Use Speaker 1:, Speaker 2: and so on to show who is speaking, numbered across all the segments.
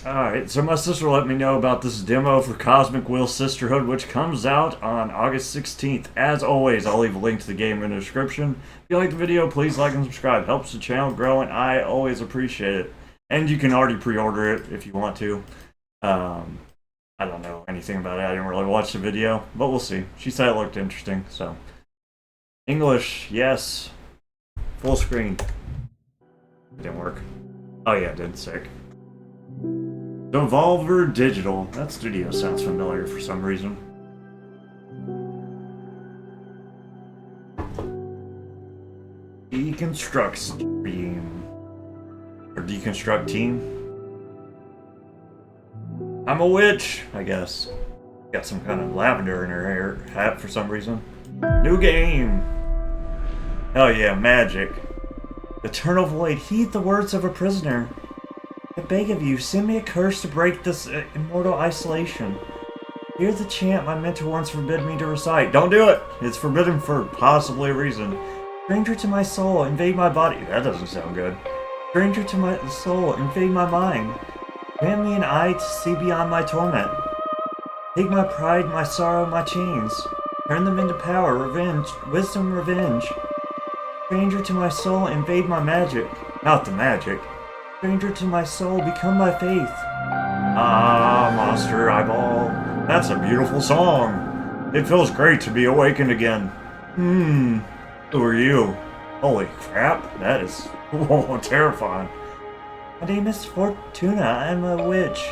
Speaker 1: Alright, so my sister let me know about this demo for Cosmic Wheel Sisterhood, which comes out on August 16th. As always, I'll leave a link to the game in the description. If you like the video, please like and subscribe. Helps the channel grow, and I always appreciate it. And you can already pre-order it if you want to. I don't know anything about it. I didn't really watch the video, but we'll see. She said it looked interesting, so. English, yes. Full screen. It didn't work. Oh yeah, it did. Sick. Devolver Digital. That studio sounds familiar for some reason. Deconstruct Stream. Or Deconstruct Team. I'm a witch, I guess. Got some kind of lavender in her hair hat for some reason. New game. Hell yeah, magic. Eternal Void, heed the words of a prisoner. I beg of you, send me a curse to break this immortal isolation. Hear the chant my mentor once forbid me to recite. Don't do it! It's forbidden for possibly a reason. Stranger to my soul, invade my body. That doesn't sound good. Stranger to my soul, invade my mind. Grant me an eye to see beyond my torment. Take my pride, my sorrow, my chains. Turn them into power, revenge, wisdom, revenge. Stranger to my soul, invade my magic. Not the magic. Stranger to my soul, become my faith. Ah, monster eyeball. That's a beautiful song. It feels great to be awakened again. Who are you? Holy crap, that is whoa, terrifying. My name is Fortuna. I'm a witch.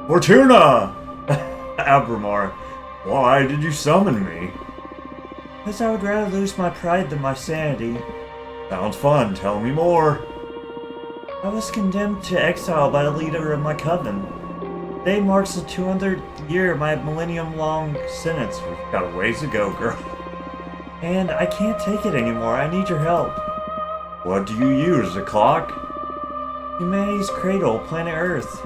Speaker 1: Fortuna! Abramar, why did you summon me? Because I would rather lose my pride than my sanity. Sounds fun. Tell me more. I was condemned to exile by the leader of my coven. Today marks the 200th year of my millennium-long sentence. We've got a ways to go, girl. And I can't take it anymore. I need your help. What do you use, a clock? Humanity's cradle, planet Earth.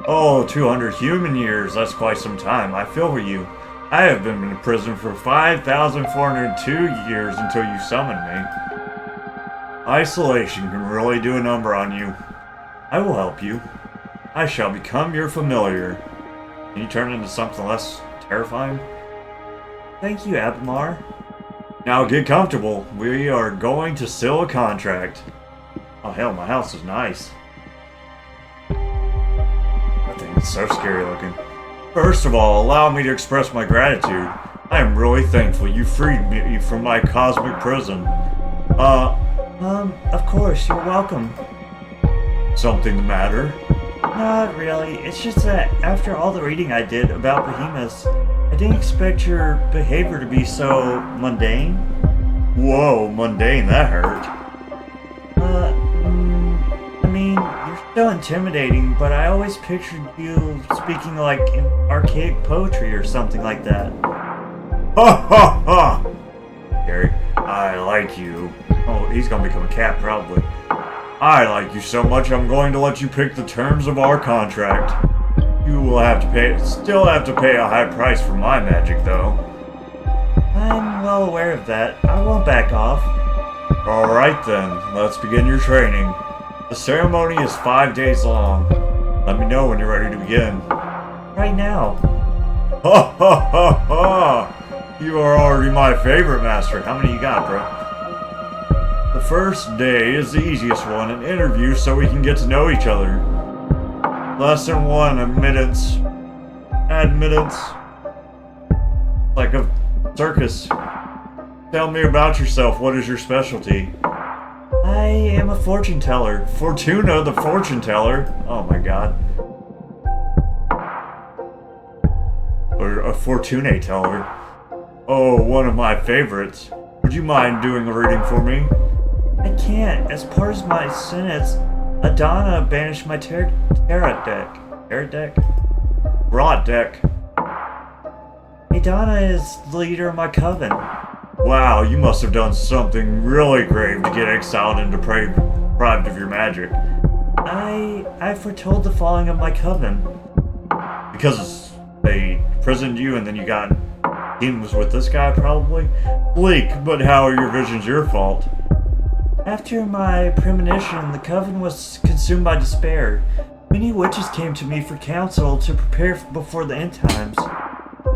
Speaker 1: Oh, 200 human years. That's quite some time. I feel for you. I have been in prison for 5,402 years until you summoned me. Isolation can really do a number on you. I will help you. I shall become your familiar. Can you turn into something less terrifying? Thank you, Abamar. Now get comfortable. We are going to seal a contract. Oh hell, my house is nice. That thing is so scary looking. First of all, allow me to express my gratitude. I am really thankful you freed me from my cosmic prison. Of course, you're welcome. Something the matter? Not really. It's just that after all the reading I did about behemoths, I didn't expect your behavior to be so mundane. Whoa, mundane, that hurt. I mean, you're so intimidating, but I always pictured you speaking like in archaic poetry or something like that. Ha ha ha! Gary, I like you. Oh, he's gonna become a cat, probably. I like you so much, I'm going to let you pick the terms of our contract. You will have to still have to pay a high price for my magic, though. I'm well aware of that. I won't back off. Alright then, let's begin your training. The ceremony is 5 days long. Let me know when you're ready to begin. Right now. Ha ha ha ha! You are already my favorite master. How many you got, bro? The first day is the easiest one, an interview so we can get to know each other. Lesson 1, admittance. Admittance. Like a circus. Tell me about yourself. What is your specialty? I am a fortune teller. Fortuna the fortune teller. Oh my god. Or a fortune teller. Oh, one of my favorites. Would you mind doing a reading for me? I can't. As part of my sentence, Adana banished my tarot deck. Tarot deck? Rot deck. Adana is the leader of my coven. Wow, you must have done something really grave to get exiled and deprived of your magic. I foretold the falling of my coven. Because they imprisoned you and then you got teams with this guy, probably? Bleak, but how are your visions your fault? After my premonition, the coven was consumed by despair. Many witches came to me for counsel to prepare before the end times.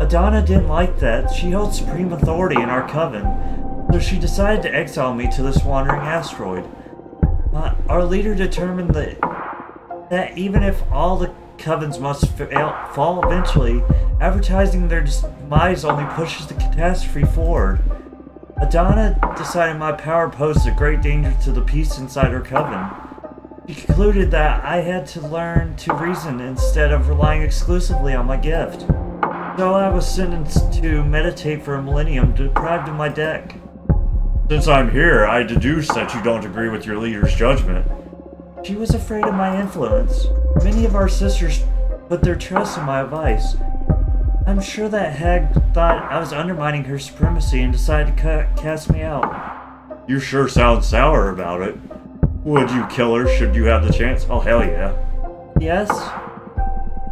Speaker 1: Adana didn't like that. She held supreme authority in our coven, so she decided to exile me to this wandering asteroid. Our leader determined that even if all the covens must fall eventually, advertising their demise only pushes the catastrophe forward. Adana decided my power posed a great danger to the peace inside her coven. She concluded that I had to learn to reason instead of relying exclusively on my gift. So I was sentenced to meditate for a millennium, deprived of my deck. Since I'm here, I deduce that you don't agree with your leader's judgment. She was afraid of my influence. Many of our sisters put their trust in my advice. I'm sure that hag thought I was undermining her supremacy and decided to cast me out. You sure sound sour about it. Would you kill her should you have the chance? Oh, hell yeah. Yes?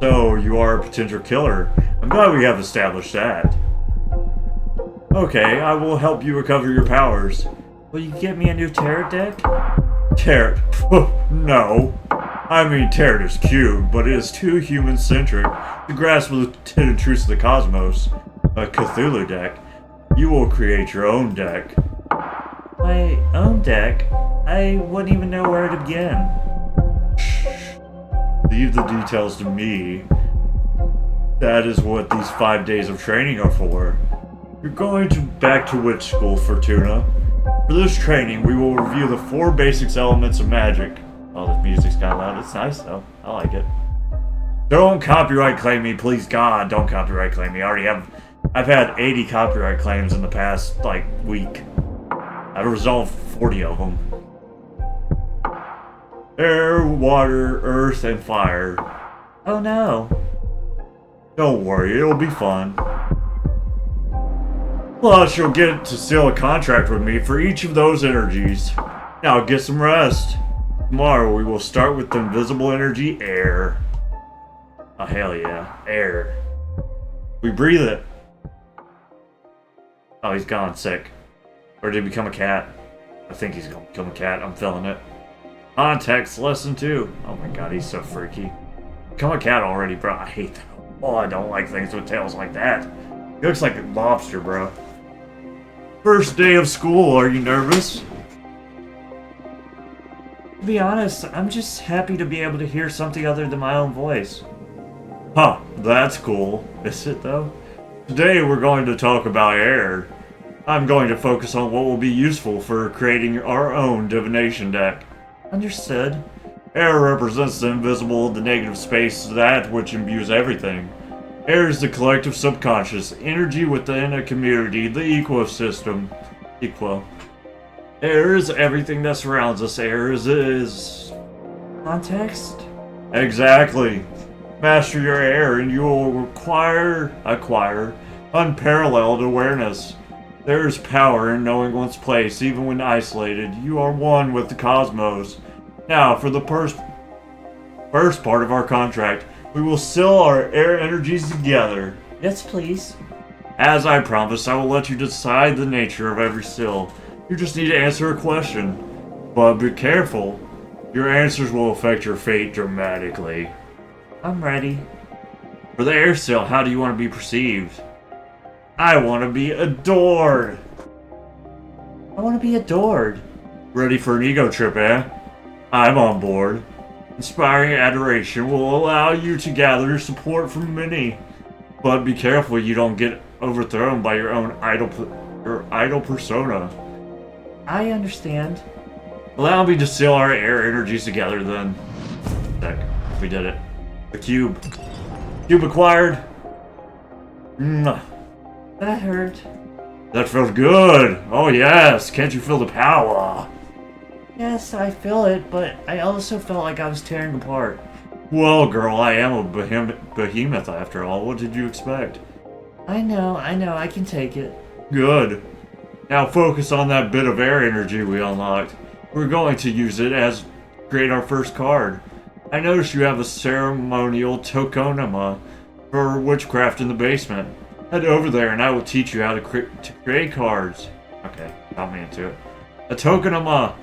Speaker 1: So, you are a potential killer. I'm glad we have established that. Okay, I will help you recover your powers. Will you get me a new tarot deck? Tarot? No. I mean, tarot is cute, but it is too human-centric to grasp the hidden truths of the cosmos. A Cthulhu deck. You will create your own deck. My own deck? I wouldn't even know where to begin. Shh. Leave the details to me. That is what these 5 days of training are for. You're going back to witch school, Fortuna. For this training, we will review the 4 basic elements of magic. Oh, the music's kind of loud. It's nice, though. I like it. Don't copyright claim me, please God. Don't copyright claim me. I've had 80 copyright claims in the past, week. I've resolved 40 of them. Air, water, earth, and fire. Oh no. Don't worry, it'll be fun. Plus, you'll get to seal a contract with me for each of those energies. Now get some rest. Tomorrow we will start with the invisible energy, air. Oh hell yeah, air. We breathe it. Oh, he's gone sick. Or did he become a cat? I think he's gonna become a cat, I'm feeling it. Context lesson 2. Oh my god, he's so freaky. Become a cat already, bro. I hate that. Oh, I don't like things with tails like that. He looks like a lobster, bro. First day of school, are you nervous? To be honest, I'm just happy to be able to hear something other than my own voice. Huh, that's cool. Is it though? Today we're going to talk about air. I'm going to focus on what will be useful for creating our own divination deck. Understood. Air represents the invisible, the negative space, that which imbues everything. Air is the collective subconscious, energy within a community, the ecosystem. Air is everything that surrounds us. Air is... Context? Exactly. Master your air and you will acquire unparalleled awareness. There is power in knowing one's place, even when isolated. You are one with the cosmos. Now, for the first part of our contract, we will seal our air energies together. Yes, please. As I promised, I will let you decide the nature of every seal. You just need to answer a question. But be careful. Your answers will affect your fate dramatically. I'm ready. For the air seal, how do you want to be perceived? I want to be adored. I want to be adored. Ready for an ego trip, eh? I'm on board. Inspiring adoration will allow you to gather support from many. But be careful you don't get overthrown by your own idol persona. I understand. Allow me to seal our air energies together then. Heck, we did it. The cube. Cube acquired. That hurt. That felt good. Oh yes, can't you feel the power? Yes, I feel it, but I also felt like I was tearing apart. Well, girl, I am a behemoth after all. What did you expect? I know, I can take it. Good. Now focus on that bit of air energy we unlocked. We're going to use it as create our first card. I noticed you have a ceremonial tokonoma for witchcraft in the basement. Head over there and I will teach you how to create cards. Okay, got me into it. A tokonoma.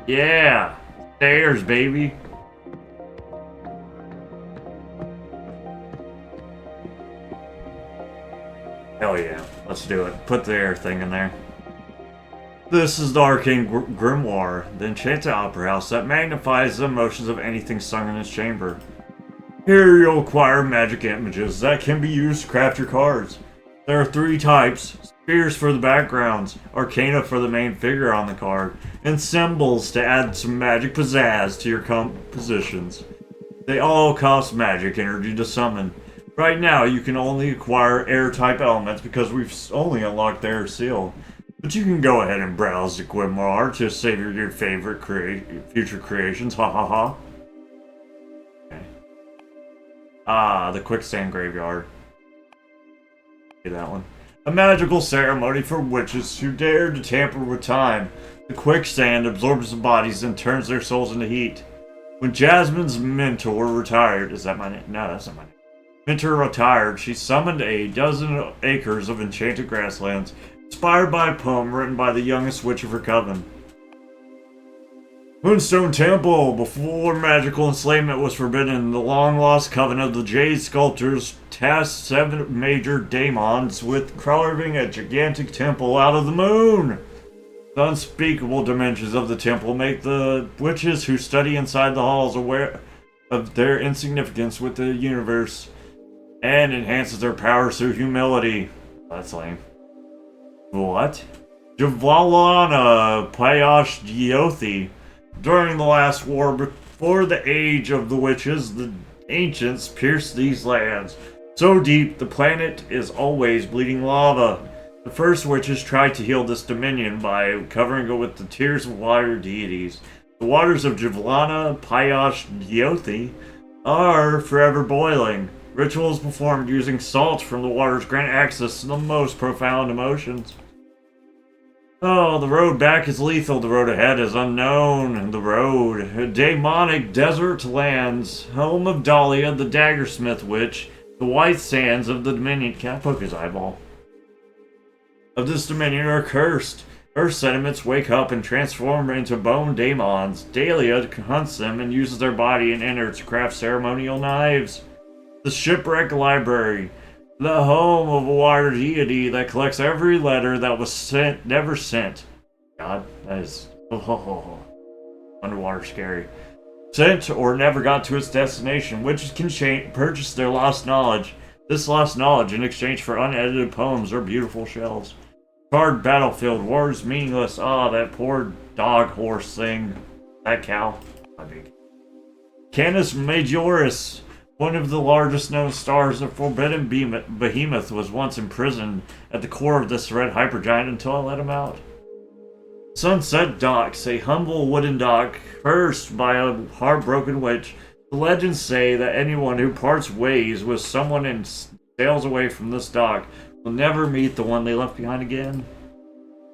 Speaker 1: Yeah, stairs, baby. Hell yeah, let's do it. Put the air thing in there. This is the Arcane Grimoire, the enchanted opera house that magnifies the emotions of anything sung in its chamber. Here you'll acquire magic images that can be used to craft your cards. There are 3 types: spheres for the backgrounds, arcana for the main figure on the card, and symbols to add some magic pizzazz to your compositions. They all cost magic energy to summon. Right now you can only acquire air type elements because we've only unlocked the air seal. But you can go ahead and browse the Grimoire to savor your favorite future creations, ha ha ha. Okay. Ah, the quicksand graveyard. See that one. A magical ceremony for witches who dare to tamper with time. The quicksand absorbs the bodies and turns their souls into heat. When Jasmine's mentor retired, is that my name? No, that's not my name. Mentor retired, she summoned a dozen acres of enchanted grasslands, inspired by a poem written by the youngest witch of her coven. Moonstone Temple. Before magical enslavement was forbidden, the long-lost coven of the Jade Sculptors tasked 7 major daemons with carving a gigantic temple out of the moon. The unspeakable dimensions of the temple make the witches who study inside the halls aware of their insignificance with the universe and enhances their powers through humility. That's lame. What? Javalana Payash Gyothi. During the last war, before the age of the witches, the ancients pierced these lands. So deep, the planet is always bleeding lava. The first witches tried to heal this dominion by covering it with the tears of water deities. The waters of Javalana Payash Gyothi are forever boiling. Rituals performed using salt from the waters grant access to the most profound emotions. Oh, the road back is lethal, the road ahead is unknown. The road, demonic desert lands, home of Dahlia, the Daggersmith Witch, the white sands of the Dominion. Can I poke his eyeball? Of this Dominion are cursed. Earth sediments wake up and transform into bone daemons. Dahlia hunts them and uses their body and innards to craft ceremonial knives. The Shipwreck Library. The home of a water deity that collects every letter that was sent, never sent. God, that is underwater scary. Sent or never got to its destination. Witches can purchase their lost knowledge. This lost knowledge in exchange for unedited poems or beautiful shells. Card battlefield. Words meaningless. Ah, that poor dog horse thing. That cow. My big. Canis Majoris. One of the largest known stars of Forbidden Behemoth was once imprisoned at the core of this red hypergiant until I let him out. Sunset Docks, a humble wooden dock cursed by a heartbroken witch. The legends say that anyone who parts ways with someone and sails away from this dock will never meet the one they left behind again.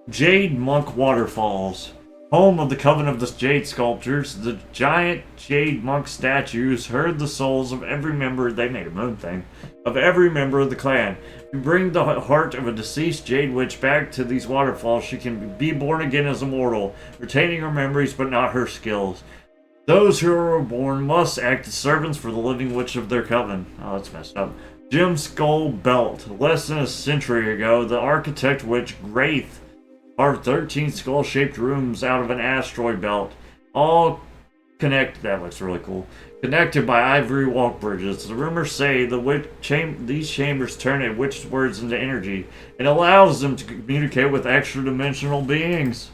Speaker 1: Jade Monk Waterfalls. Home of the Coven of the Jade Sculptors, the giant Jade Monk statues herd the souls of every member, they made a moon thing, of every member of the clan. If you bring the heart of a deceased Jade Witch back to these waterfalls, she can be born again as a mortal, retaining her memories but not her skills. Those who are reborn must act as servants for the living witch of their coven. Oh, that's messed up. Gem Skull Belt. Less than a century ago, the architect witch Graith carved 13 skull-shaped rooms out of an asteroid belt, all that looks really cool, connected by ivory walk bridges. The rumors say these chambers turn a witch's words into energy and allows them to communicate with extra-dimensional beings.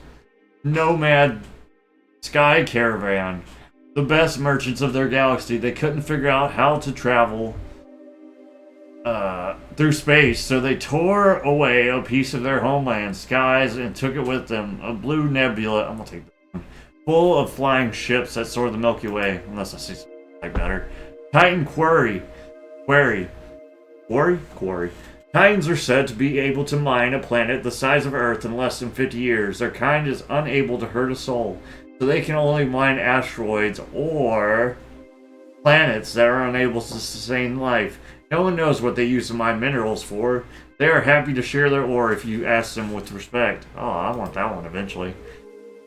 Speaker 1: Nomad Sky Caravan. The best merchants of their galaxy, they couldn't figure out how to travel through space, so they tore away a piece of their homeland, skies, and took it with them. A blue nebula, I'm gonna take that one, full of flying ships that soar the Milky Way, unless I see something like better. Titan Quarry. Titans are said to be able to mine a planet the size of Earth in less than 50 years. Their kind is unable to hurt a soul, so they can only mine asteroids or planets that are unable to sustain life. No one knows what they use to mine minerals for. They are happy to share their ore if you ask them with respect. Oh, I want that one eventually.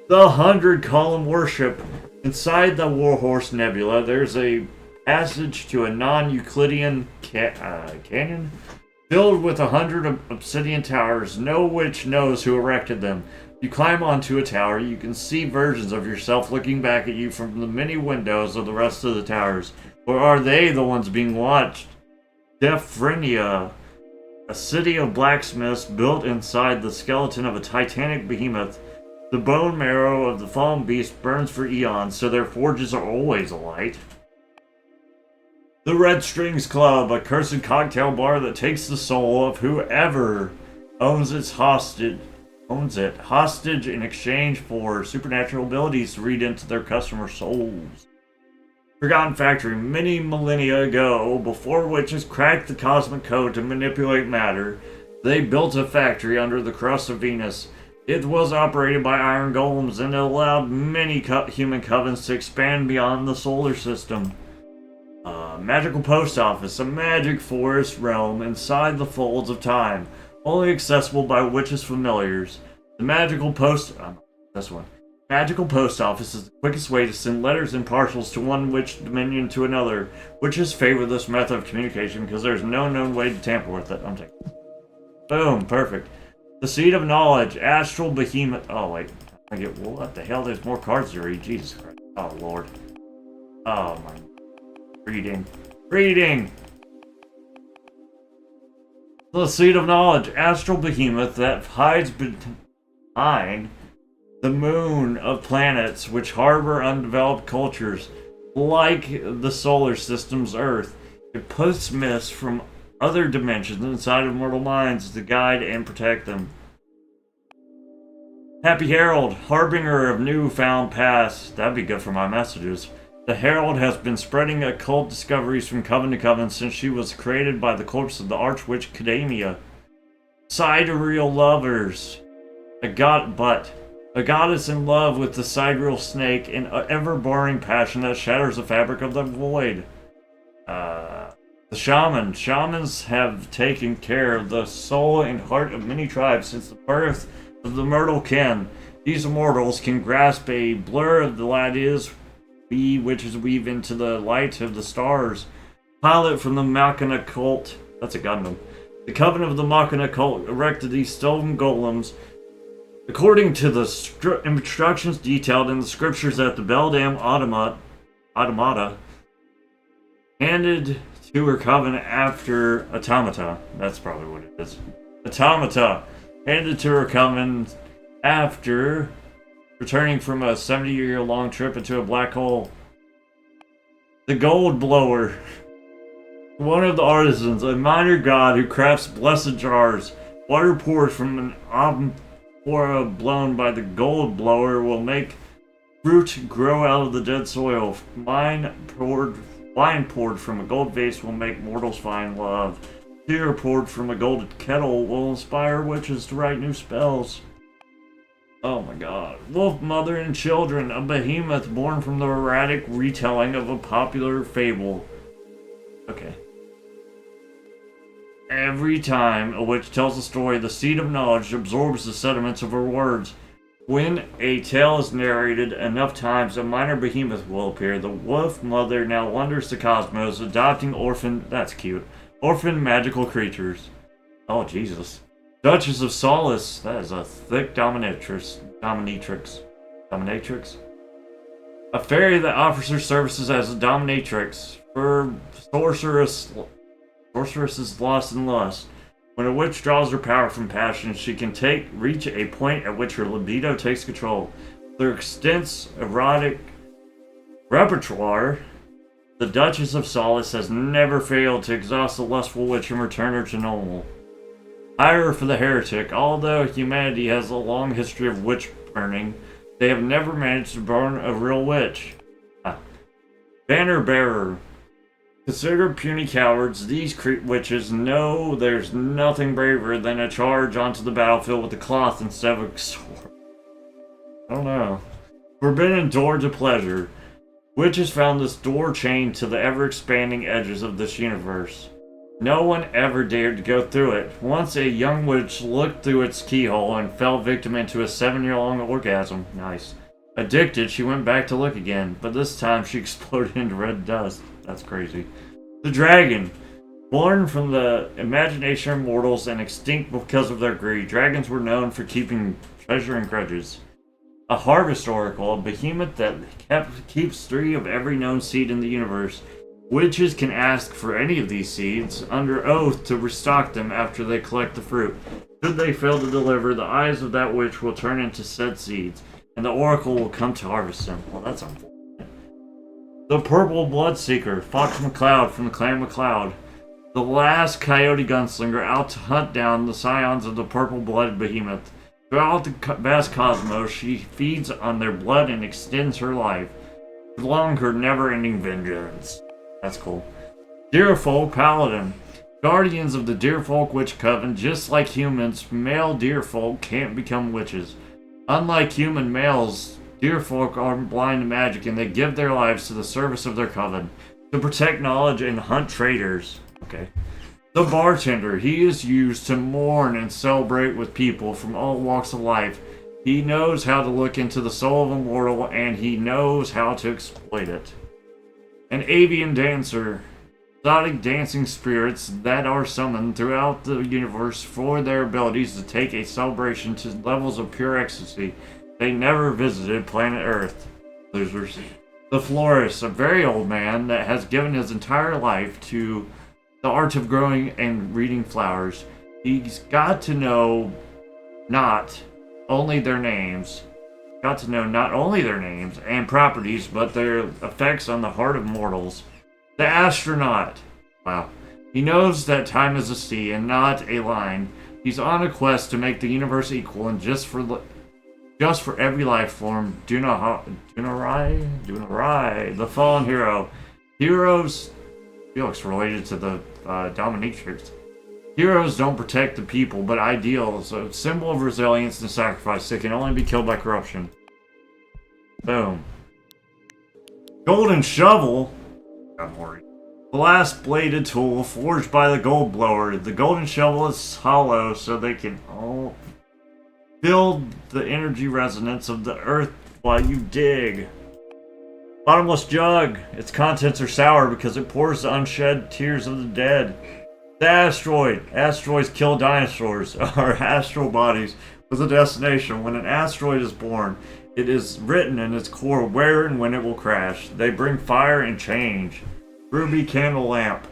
Speaker 1: The 100-column worship. Inside the Warhorse Nebula, there's a passage to a non-Euclidean canyon. Filled with 100 obsidian towers, no witch knows who erected them. You climb onto a tower, you can see versions of yourself looking back at you from the many windows of the rest of the towers. Or are they the ones being watched? Defrenia, a city of blacksmiths built inside the skeleton of a titanic behemoth. The bone marrow of the fallen beast burns for eons, so their forges are always alight. The Red Strings Club, a cursed cocktail bar that takes the soul of whoever owns it hostage in exchange for supernatural abilities to read into their customers' souls. Forgotten Factory, many millennia ago, before witches cracked the cosmic code to manipulate matter, they built a factory under the crust of Venus. It was operated by iron golems and it allowed many human covens to expand beyond the solar system. Magical Post Office, a magic forest realm inside the folds of time, only accessible by witches' familiars. The Magical Post Office is the quickest way to send letters and parcels to one witch dominion to another. Witches favor this method of communication because there's no known way to tamper with it. I'm taking. Boom, perfect. The Seed of Knowledge, Astral Behemoth. Oh wait, I get what the hell? There's more cards to read. Jesus Christ. Oh Lord. Oh my. Reading! The Seed of Knowledge, Astral Behemoth that hides behind the moon of planets which harbor undeveloped cultures, like the solar system's Earth. It puts myths from other dimensions inside of mortal minds to guide and protect them. Happy Herald, harbinger of newfound past. That'd be good for my messages. The Herald has been spreading occult discoveries from coven to coven since she was created by the corpse of the Archwitch Cadamia. Sidereal lovers. A goddess in love with the sidereal snake, an ever-boring passion that shatters the fabric of the void. The shaman. Shamans have taken care of the soul and heart of many tribes since the birth of the mortal kin. These immortals can grasp a blur of the light is we witches weave into the light of the stars. Pilot from the Machina cult. That's a Gundam. The coven of the Machina cult erected these stone golems according to the instructions detailed in the scriptures that the Beldam Automata handed to her coven after Automata. That's probably what it is. Automata handed to her coven after returning from a 70-year-long trip into a black hole. The Gold Blower. One of the artisans, a minor god who crafts blessed jars. Water poured from an amphora blown by the Gold Blower will make fruit grow out of the dead soil. Wine poured from a gold vase will make mortals find love. Tear poured from a gold kettle will inspire witches to write new spells. Oh my god. Wolf, Mother, and Children, a behemoth born from the erratic retelling of a popular fable. Okay. Every time a witch tells a story, the Seed of Knowledge absorbs the sediments of her words. When a tale is narrated enough times, a minor behemoth will appear. The Wolf Mother now wanders the cosmos, adopting orphan magical creatures. Oh, Jesus. Duchess of Solace, that is a thick dominatrix. A fairy that offers her services as a dominatrix. For sorceresses lost in lust. When a witch draws her power from passion, she can reach a point at which her libido takes control. Their extensive erotic repertoire, the Duchess of Solace has never failed to exhaust the lustful witch and return her to normal. Hire for the heretic. Although humanity has a long history of witch burning, they have never managed to burn a real witch. Banner bearer. Considered puny cowards, these witches know there's nothing braver than a charge onto the battlefield with a cloth instead of a sword. I don't know. Forbidden door to pleasure. Witches found this door chained to the ever-expanding edges of this universe. No one ever dared to go through it. Once a young witch looked through its keyhole and fell victim into a 7-year-long orgasm. Nice. Addicted, she went back to look again, but this time she exploded into red dust. That's crazy. The Dragon. Born from the imagination of mortals and extinct because of their greed, dragons were known for keeping treasure and grudges. A harvest oracle, a behemoth that keeps 3 of every known seed in the universe. Witches can ask for any of these seeds under oath to restock them after they collect the fruit. Should they fail to deliver, the eyes of that witch will turn into said seeds, and the oracle will come to harvest them. Well, that's unfortunate. The Purple Bloodseeker, Fox McCloud from the Clan McCloud. The last coyote gunslinger out to hunt down the scions of the purple-blooded behemoth. Throughout the vast cosmos, she feeds on their blood and extends her life, prolong her never-ending vengeance. That's cool. Deerfolk Paladin. Guardians of the Deerfolk Witch Coven, just like humans, male deerfolk can't become witches. Unlike human males, deerfolk aren't blind to magic and they give their lives to the service of their coven, to protect knowledge and hunt traitors. Okay. The Bartender. He is used to mourn and celebrate with people from all walks of life. He knows how to look into the soul of a mortal and he knows how to exploit it. An Avian Dancer. Exotic dancing spirits that are summoned throughout the universe for their abilities to take a celebration to levels of pure ecstasy. They never visited planet Earth. Losers. The Florist. A very old man that has given his entire life to the art of growing and reading flowers. He's got to know not only their names, and properties, but their effects on the heart of mortals. The Astronaut. Wow. He knows that time is a sea and not a line. He's on a quest to make the universe equal and just for every life form. Dunarai, the fallen hero. Heroes. Felix related to the dominatrix. Heroes don't protect the people, but ideals, a symbol of resilience and sacrifice that can only be killed by corruption. Boom. Golden Shovel. The last bladed tool forged by the gold blower. The golden shovel is hollow so they can all feel the energy resonance of the earth while you dig. Bottomless jug. Its contents are sour because it pours the unshed tears of the dead. The asteroid. Asteroids kill dinosaurs. Our astral bodies with a destination. When an asteroid is born, it is written in its core where and when it will crash. They bring fire and change. Ruby candle lamp.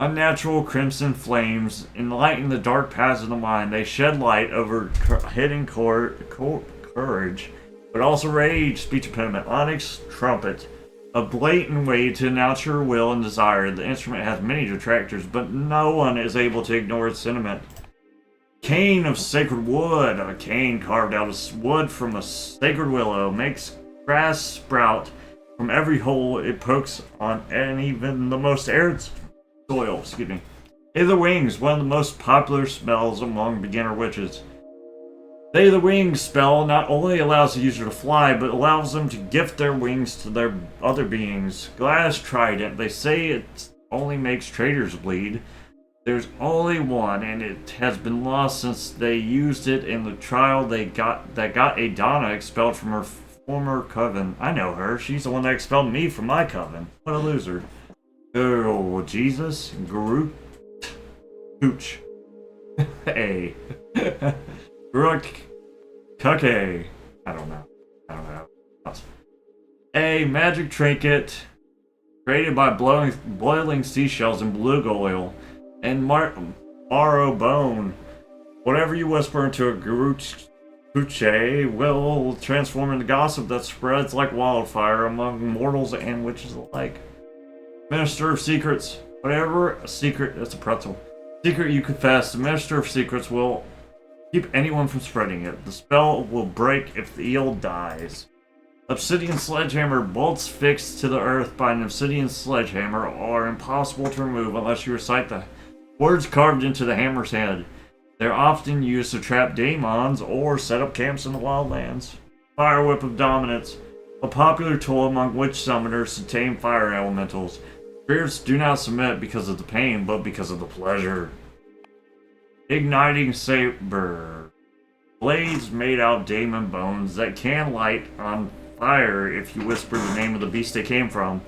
Speaker 1: Unnatural crimson flames enlighten the dark paths of the mind. They shed light over hidden courage, but also rage, speech impediment. Onyx trumpet. A blatant way to announce your will and desire. The instrument has many detractors, but no one is able to ignore its sentiment. Cane of sacred wood. A cane carved out of wood from a sacred willow makes grass sprout from every hole it pokes on, and even the most arid soil. Excuse me. Hither Wings, one of the most popular spells among beginner witches. They the Wings spell not only allows the user to fly, but allows them to gift their wings to their other beings. Glass Trident. They say it only makes traitors bleed. There's only one, and it has been lost since they used it in the trial that got Adana expelled from her former coven. I know her. She's the one that expelled me from my coven. What a loser. Oh, Jesus. Groot. Hooch. Hey. Rook. Kuke. I don't know. A magic trinket created by boiling seashells and beluga oil and marrow bone. Whatever you whisper into a Kuche will transform into gossip that spreads like wildfire among mortals and witches alike. Minister of Secrets. Whatever a secret, that's a pretzel. Secret you confess, the Minister of Secrets will keep anyone from spreading it. The spell will break if the eel dies. Obsidian Sledgehammer. Bolts fixed to the earth by an obsidian sledgehammer are impossible to remove unless you recite the words carved into the hammer's head. They're often used to trap daemons or set up camps in the wildlands. Fire Whip of Dominance. A popular tool among witch summoners to tame fire elementals. Spirits do not submit because of the pain, but because of the pleasure. Igniting Saber. Blades made out of daemon bones that can light on fire if you whisper the name of the beast they came from.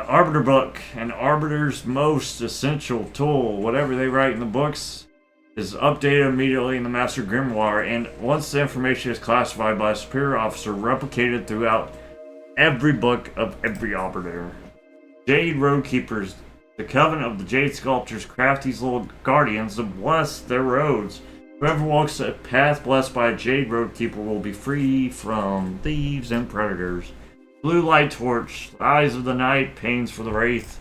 Speaker 1: Arbiter book, an Arbiter's most essential tool. Whatever they write in the books is updated immediately in the Master Grimoire, and once the information is classified by a superior officer, replicated throughout every book of every Arbiter. Jade Roadkeepers. The Coven of the Jade Sculptors craft these little guardians to bless their roads. Whoever walks a path blessed by a Jade Roadkeeper will be free from thieves and predators. Blue Light Torch, the Eyes of the Night, Pains for the Wraith.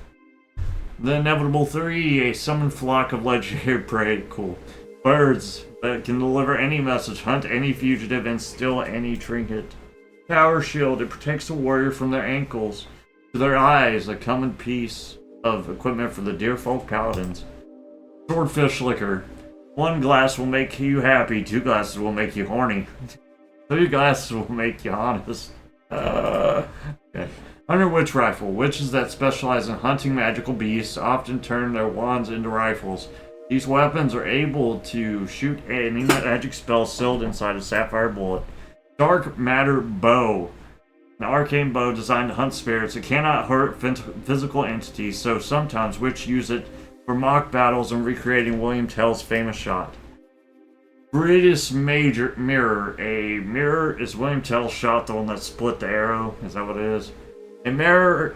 Speaker 1: The Inevitable 3, a summoned flock of legendary prey. Cool. Birds that can deliver any message, hunt any fugitive, and steal any trinket. Power Shield, it protects the warrior from their ankles to their eyes, a common piece of equipment for the Deerfolk Paladins. Swordfish Liquor. 1 glass will make you happy, 2 glasses will make you horny. 3 glasses will make you honest. Okay. Hunter Witch Rifle. Witches that specialize in hunting magical beasts often turn their wands into rifles. These weapons are able to shoot any magic spell sealed inside a sapphire bullet. Dark Matter Bow. An arcane bow designed to hunt spirits. It cannot hurt physical entities, so sometimes witches use it for mock battles and recreating William Tell's famous shot. Greatest Major Mirror. A mirror is William Tell's shot, the one that split the arrow. Is that what it is? A mirror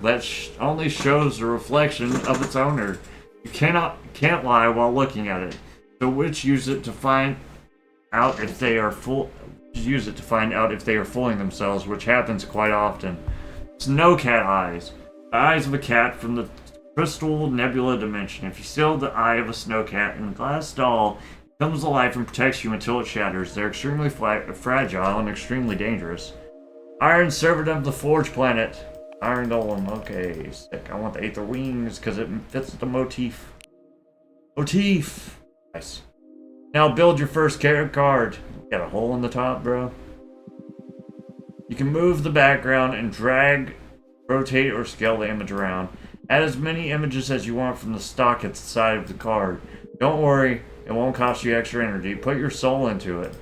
Speaker 1: that only shows the reflection of its owner. You can't lie while looking at it. So witches use it to find out if they are fooling themselves, which happens quite often. Snowcat Eyes. The eyes of a cat from the Crystal Nebula dimension. If you seal the eye of a snowcat in a glass doll, it comes alive and protects you until it shatters. They're extremely fragile and extremely dangerous. Iron Servant of the Forge Planet. Iron Golem. Okay, sick. I want the Aether Wings because it fits the motif. Nice. Now build your first character card. Got a hole in the top, bro. You can move the background and drag, rotate, or scale the image around. Add as many images as you want from the stock at the side of the card. Don't worry, it won't cost you extra energy. Put your soul into it.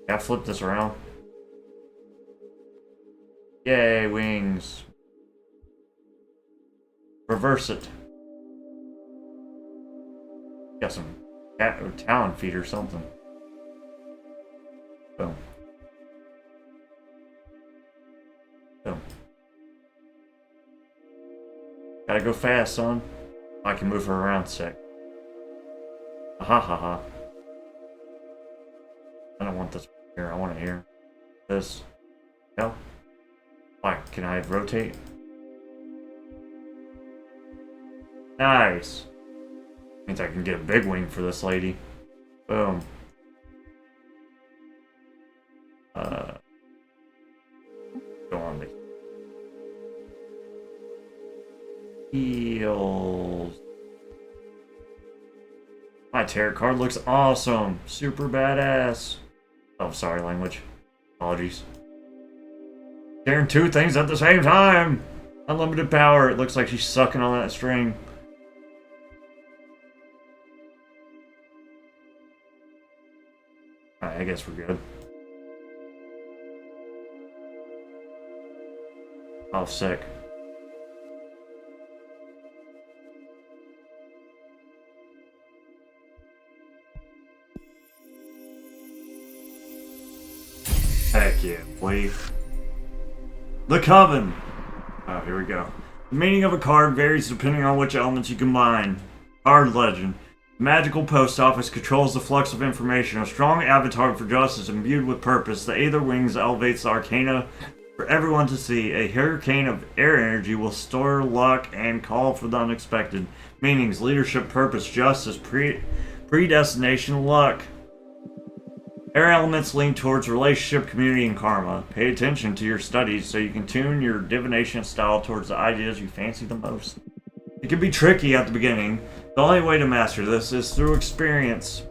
Speaker 1: Gotta flip this around. Yay, wings. Reverse it. Got some cat or talon feet or something. Boom. Boom. Gotta go fast, son. I can move her around sick. Ha ha ha. I don't want this here. I want it here. This. No. Why? Can I rotate? Nice. Means I can get a big wing for this lady. Boom. Go on the heels. My tarot card looks awesome. Super badass. Oh, sorry, language. Apologies. Sharing 2 things at the same time. Unlimited power. It looks like she's sucking on that string. Alright, I guess we're good. Oh, sick. Heck yeah, boy. The Coven. Oh, here we go. The meaning of a card varies depending on which elements you combine. Card Legend. The magical post office controls the flux of information. A strong avatar for justice imbued with purpose. The Aether Wings elevates the arcana for everyone to see. A hurricane of air energy will store luck and call for the unexpected. Meanings: leadership, purpose, justice, predestination, luck. Air elements lean towards relationship, community, and karma. Pay attention to your studies so you can tune your divination style towards the ideas you fancy the most. It can be tricky at the beginning. The only way to master this is through experience.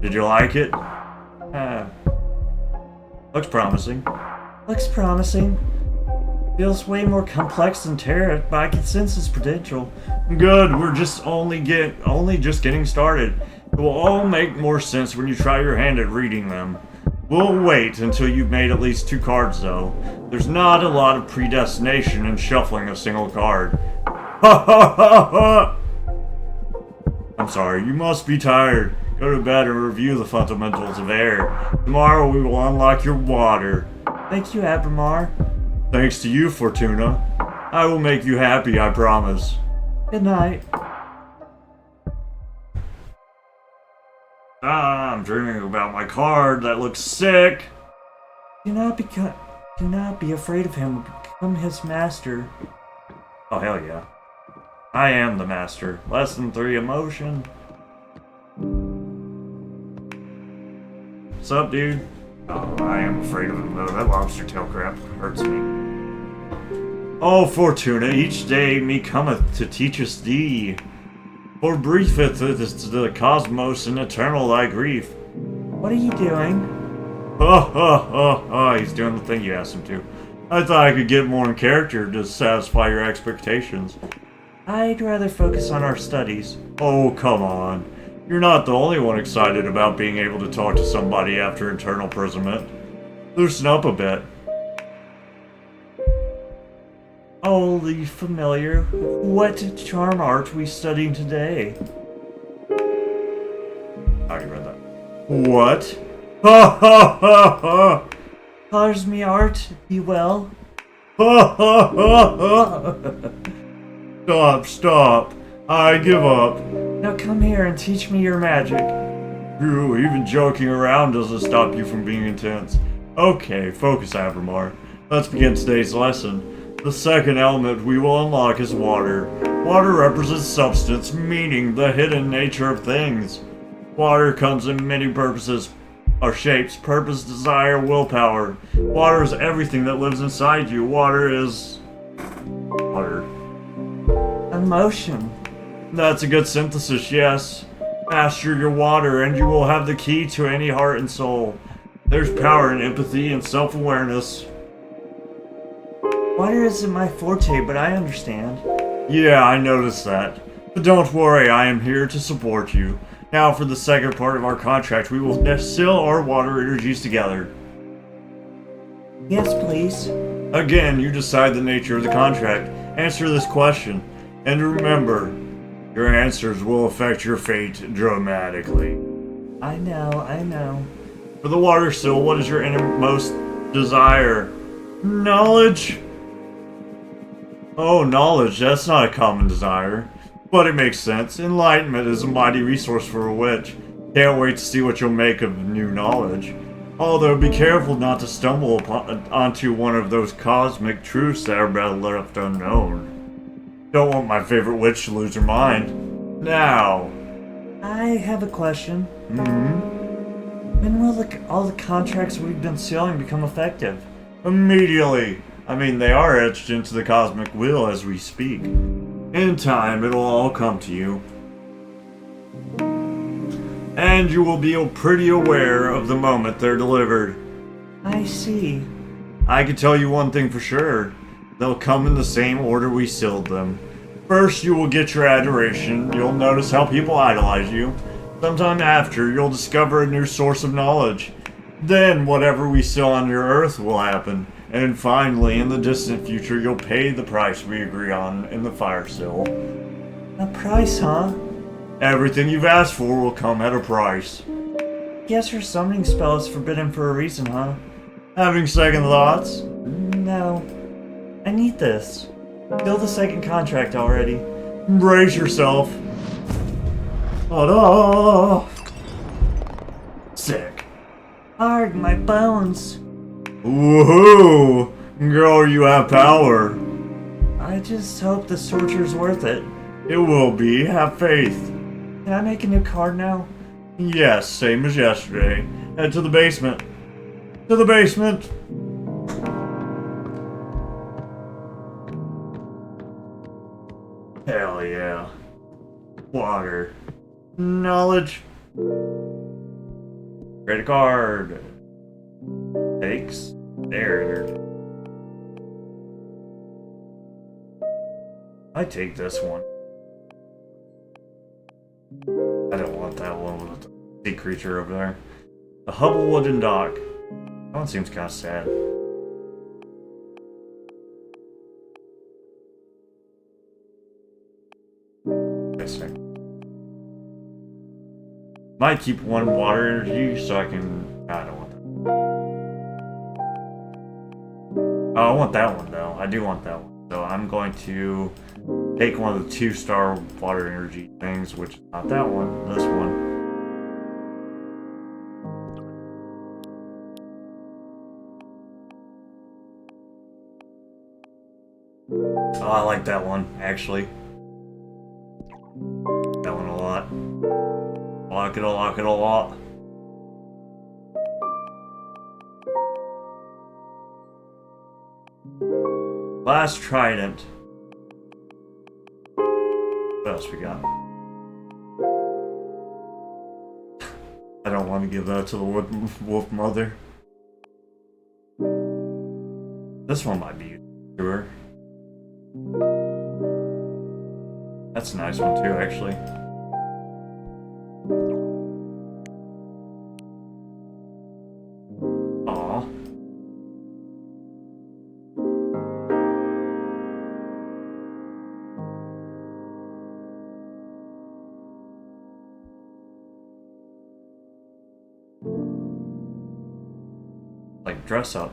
Speaker 1: Did you like it? Looks promising. Looks promising. Feels way more complex than Tarot, but I can sense its potential. Good, we're just only just getting started. It will all make more sense when you try your hand at reading them. We'll wait until you've made at least 2 cards, though. There's not a lot of predestination in shuffling a single card. Ha ha ha ha! I'm sorry, you must be tired. Go to bed and review the fundamentals of air. Tomorrow we will unlock your water. Thank you, Abramar. Thanks to you, Fortuna. I will make you happy, I promise. Good night. I'm dreaming about my card that looks sick. Do not be afraid of him. Become his master. Oh, hell yeah. I am the master. Lesson 3 emotion. What's up, dude? Oh, I am afraid of him, though. That lobster tail crap hurts me. Oh, Fortuna, each day me cometh to teach us thee. For briefeth is the cosmos and eternal thy grief. What are you doing? He's doing the thing you asked him to. I thought I could get more in character to satisfy your expectations. I'd rather focus on our studies. Oh, come on. You're not the only one excited about being able to talk to somebody after eternal imprisonment. Loosen up a bit. Holy familiar. What charm art we studying today? I already read that. What? Ha ha ha ha! Colors me art, be well. Ha ha ha ha! Stop. I give up. Now come here and teach me your magic. Phew, even joking around doesn't stop you from being intense. Okay, focus, Abramar. Let's begin today's lesson. The second element we will unlock is water. Water represents substance, meaning the hidden nature of things. Water comes in many purposes, or shapes, purpose, desire, willpower. Water is everything that lives inside you. Water is... water. Emotion. That's a good synthesis, yes. Master your water and you will have the key to any heart and soul. There's power in empathy and self-awareness. Water isn't my forte, but I understand. Yeah, I noticed that. But don't worry, I am here to support you. Now for the second part of our contract, we will seal our water energies together. Yes, please. Again, you decide the nature of the contract. Answer this question. And remember, your answers will affect your fate dramatically. I know. For the water seal, what is your innermost desire? Knowledge? Oh, knowledge, that's not a common desire. But it makes sense. Enlightenment is a mighty resource for a witch. Can't wait to see what you'll make of new knowledge. Although, be careful not to stumble onto one of those cosmic truths that are better left unknown. Don't want my favorite witch to lose her mind. Now. I have a question. When will all the contracts we've been sealing become effective? Immediately. I mean, they are etched into the cosmic wheel as we speak. In time, it'll all come to you. And you will be pretty aware of the moment they're delivered. I see. I can tell you one thing for sure. They'll come in the same order we sealed them. First, you will get your adoration. You'll notice how people idolize you. Sometime after, you'll discover a new source of knowledge. Then, whatever we seal on your earth will happen. And finally, in the distant future, you'll pay the price we agree on in the fire seal. A price, huh? Everything you've asked for will come at a price. Guess your summoning spell is forbidden for a reason, huh? Having second thoughts? No. I need this. Fill the second contract already. Brace yourself. Ta-da! Sick. Hard, my bones. Woohoo! Girl, you have power. I just hope this torture's worth it. It will be. Have faith. Can I make a new card now? Yes, same as yesterday. Head to the basement. To the basement! Hell yeah. Water. Knowledge. Create a card. Takes. There. I take this one. I don't want that one with the sea creature over there. The Hubble Wooden Dock. That one seems kind of sad. Yes, sir. Might keep one water energy so I can. I don't want that. Oh, I want that one though. I do want that one. So I'm going to take one of the 2-star water energy things, which is not that one, this one. Oh, I like that one, actually. That one a lot. I like it a lot. Last trident. What else we got? I don't want to give that to the wolf mother. This one might be to her. That's a nice one too, actually. Aww. Like dress up.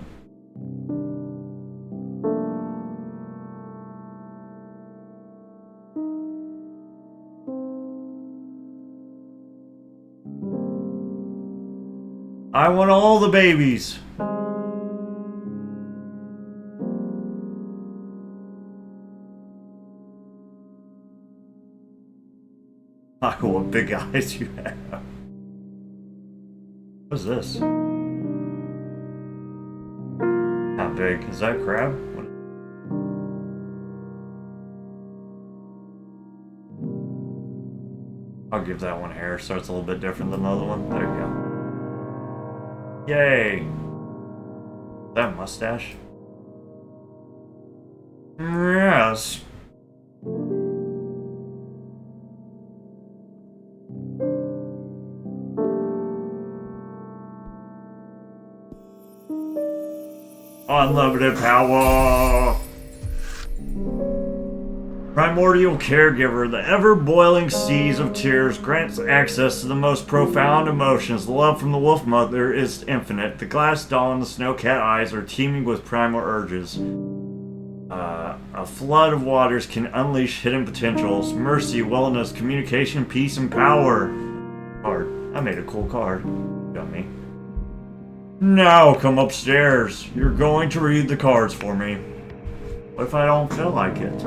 Speaker 1: I want all the babies. Look what big eyes you have. What's this? Not big. Is that a crab? What? I'll give that one hair so it's a little bit different than the other one. There you go. Yay! That mustache? Yes. Unlimited power! Primordial caregiver, the ever-boiling seas of tears grants access to the most profound emotions. The love from the wolf mother is infinite. The glass doll and the snowcat eyes are teeming with primal urges. A flood of waters can unleash hidden potentials. Mercy, wellness, communication, peace, and power. Card. I made a cool card. Got me. Now come upstairs. You're going to read the cards for me. What if I don't feel like it?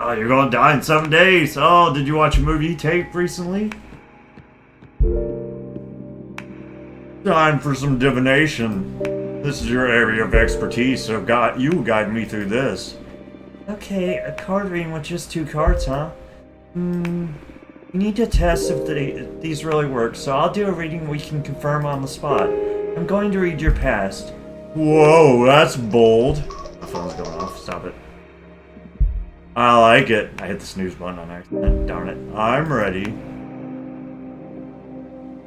Speaker 1: Oh, you're gonna die in 7 days. Oh, did you watch a movie tape recently? Time for some divination. This is your area of expertise, so you will guide me through this. Okay, a card reading with just 2 cards, huh? You need to test if these really work, so I'll do a reading we can confirm on the spot. I'm going to read your past. Whoa, that's bold. My phone's going off. Stop it. I like it. I hit the snooze button on accident. Darn it. I'm ready.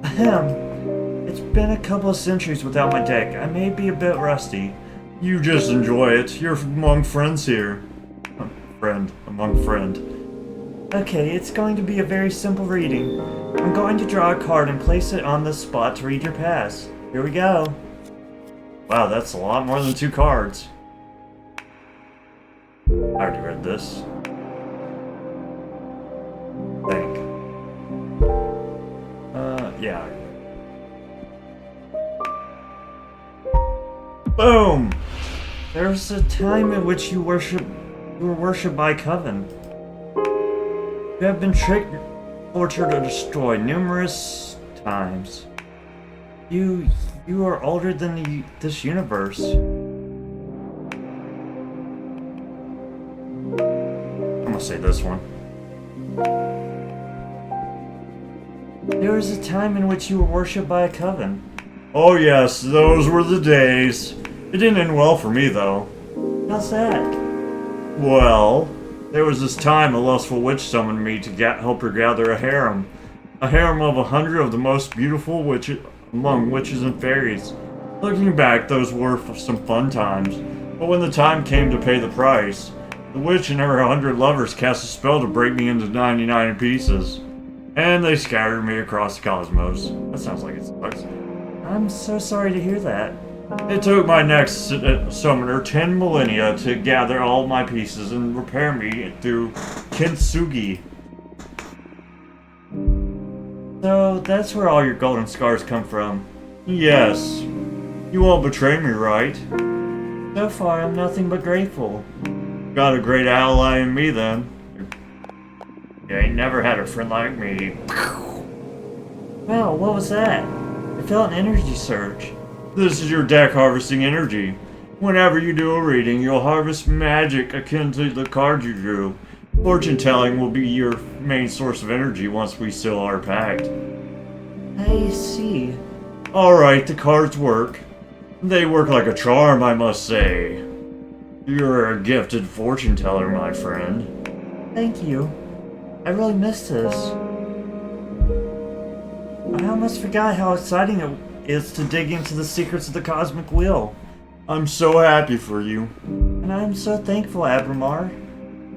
Speaker 1: Ahem. It's been a couple of centuries without my deck. I may be a bit rusty. You just enjoy it. You're among friends here. Among friend. Okay, it's going to be a very simple reading. I'm going to draw a card and place it on this spot to read your past. Here we go. Wow, that's a lot more than 2 cards. I already read this. Think. Yeah. Boom! There's a time in which you were worshipped by Coven. You have been tricked, tortured, or destroyed numerous times. You are older than this universe. I'm gonna say this one. There was a time in which you were worshipped by a coven. Oh yes, those were the days. It didn't end well for me though. How's that? Well, there was this time a lustful witch summoned me to help her gather a harem. A harem of 100 of the most beautiful witches among witches and fairies. Looking back, those were some fun times. But when the time came to pay the price, the witch and her 100 lovers cast a spell to break me into 99 pieces. And they scattered me across the cosmos. That sounds like it sucks. I'm so sorry to hear that. It took my next summoner 10 millennia to gather all my pieces and repair me through kintsugi. So that's where all your golden scars come from? Yes. You won't betray me, right? So far, I'm nothing but grateful. Got a great ally in me, then. You ain't never had a friend like me. Wow, what was that? I felt an energy surge. This is your deck harvesting energy. Whenever you do a reading, you'll harvest magic akin to the card you drew. Fortune telling will be your main source of energy once we seal our pact. I see. Alright, the cards work. They work like a charm, I must say. You're a gifted fortune teller, my friend. Thank you. I really missed this. I almost forgot how exciting it is to dig into the secrets of the cosmic wheel. I'm so happy for you. And I'm so thankful, Abramar.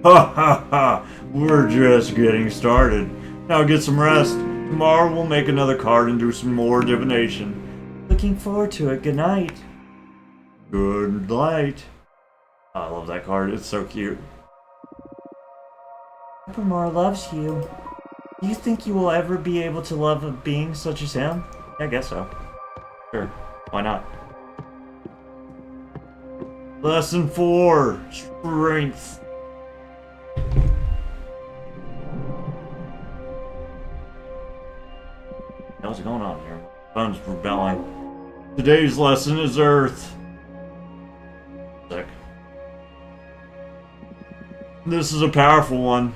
Speaker 1: Ha ha ha! We're just getting started. Now get some rest. Tomorrow we'll make another card and do some more divination. Looking forward to it. Good night. Good night. I love that card. It's so cute. Abramar loves you. Do you think you will ever be able to love a being such as him? Yeah, I guess so. Sure. Why not? Lesson 4. Strength. What's going on here? Phone's rebelling. Today's lesson is Earth. Sick. This is a powerful one.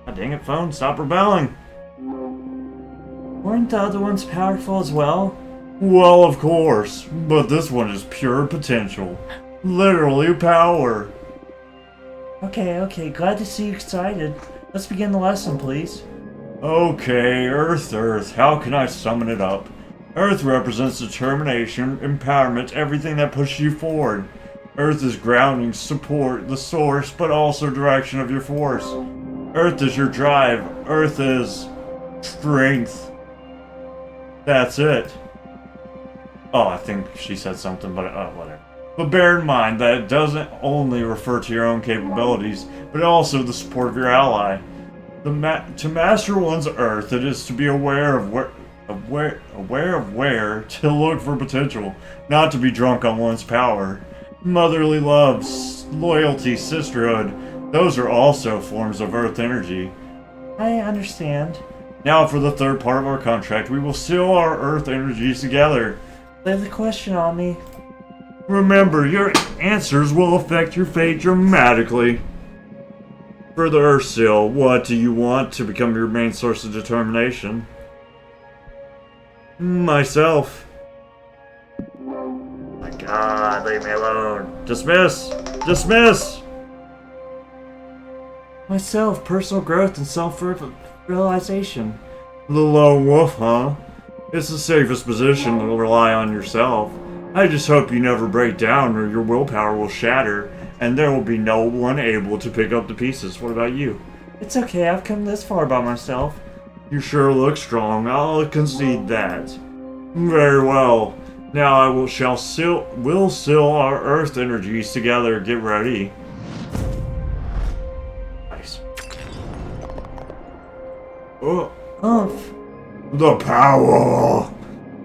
Speaker 1: God dang it, phone, stop rebelling. Weren't the other ones powerful as well? Well, of course, but this one is pure potential. Literally power. Okay, glad to see you excited. Let's begin the lesson, please. Okay, Earth, how can I summon it up? Earth represents determination, empowerment, everything that pushes you forward. Earth is grounding, support, the source, but also direction of your force. Earth is your drive. Earth is strength. That's it. Oh, I think she said something, but whatever. But bear in mind that it doesn't only refer to your own capabilities, but also the support of your ally. To master one's Earth, it is to be aware of where to look for potential, not to be drunk on one's power. Motherly love, loyalty, sisterhood, those are also forms of Earth energy. I understand. Now for the third part of our contract, we will seal our Earth energies together. Lay the question on me. Remember, your answers will affect your fate dramatically. For the Earth seal, what do you want to become your main source of determination? Myself. My God, leave me alone. Dismiss! Dismiss! Myself, personal growth and self-realization. The lone wolf, huh? It's the safest position to rely on yourself. I just hope you never break down or your willpower will shatter, and there will be no one able to pick up the pieces. What about you? It's okay, I've come this far by myself. You sure look strong, I'll concede that. Very well. Now we'll seal our Earth energies together. Get ready. Nice. Oh. Umph. The power!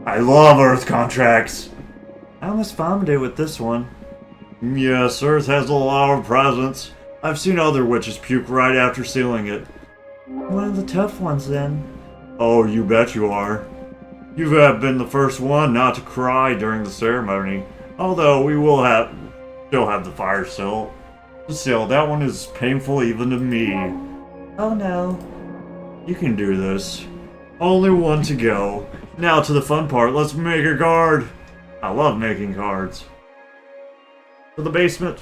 Speaker 1: I love Earth contracts. I almost vomited with this one. Yes, Earth has a lot of presence. I've seen other witches puke right after sealing it. One of the tough ones, then. Oh, you bet you are. You have been the first one not to cry during the ceremony. Although we will still have the fire seal. Still, that one is painful even to me. Oh no. You can do this. Only one to go. Now to the fun part, let's make a card. I love making cards. To the basement.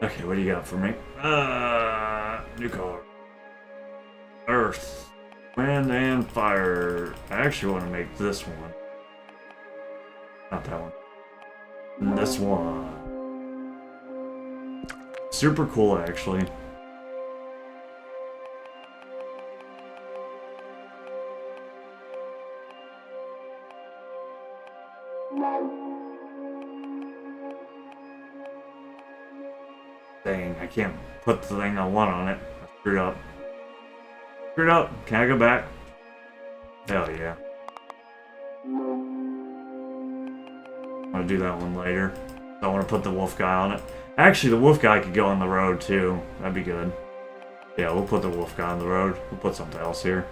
Speaker 1: Okay, what do you got for me? New card. Earth. Wind and fire. I actually want to make this one. Not that one. And this one. Super cool, actually. Dang, I can't put the thing I want on it. I screwed up. Screwed up. Can I go back? Hell yeah. I'm gonna do that one later. I want to put the wolf guy on it. Actually, the wolf guy could go on the road too. That'd be good. Yeah, we'll put the wolf guy on the road. We'll put something else here.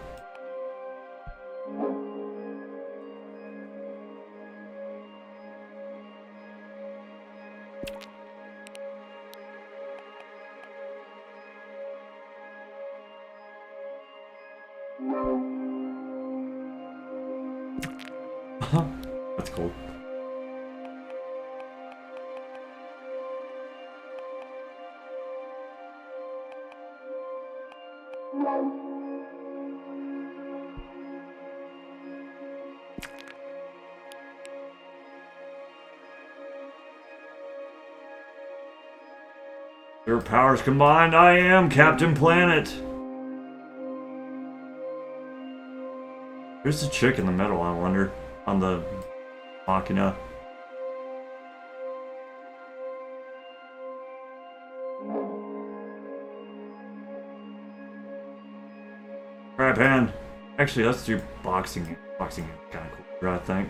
Speaker 1: That's cool. Your powers combined, I am Captain Planet. Who's the chick in the middle, I wonder? On the Machina. Crab hand. Actually, let's do boxing. Boxing is kind of cool, I think.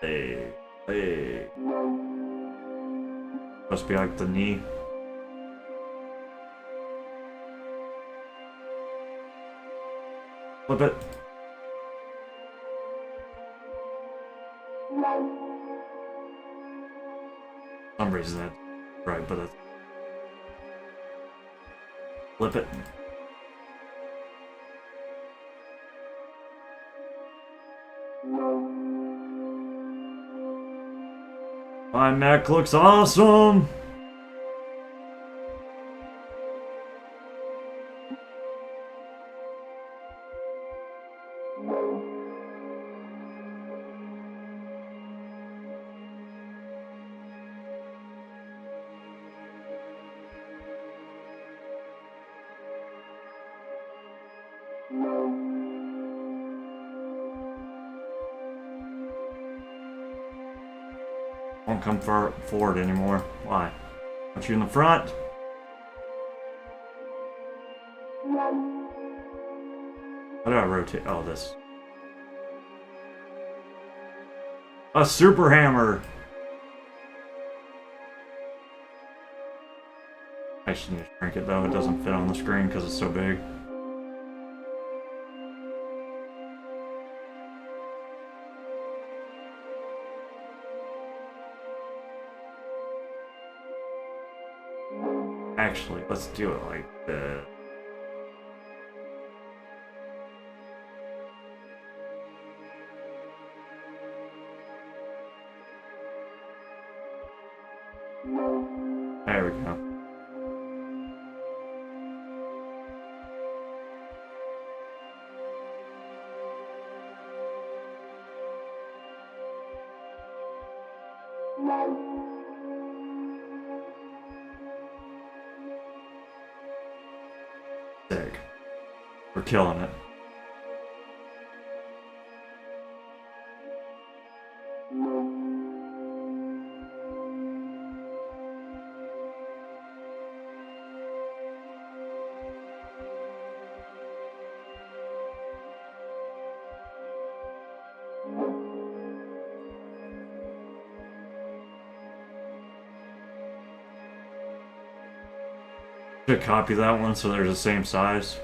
Speaker 1: Hey. Must be like the knee. Flip it. For some reason that's right, but that's... Flip it. My mech looks awesome! Won't come forward anymore. Why? Want you in the front? How do I rotate? Oh, this. A super hammer! I should need to shrink it though, it doesn't fit on the screen because it's so big. Actually, let's do it like this. There we go. Sick. We're killing it. Should copy that one so they're the same size.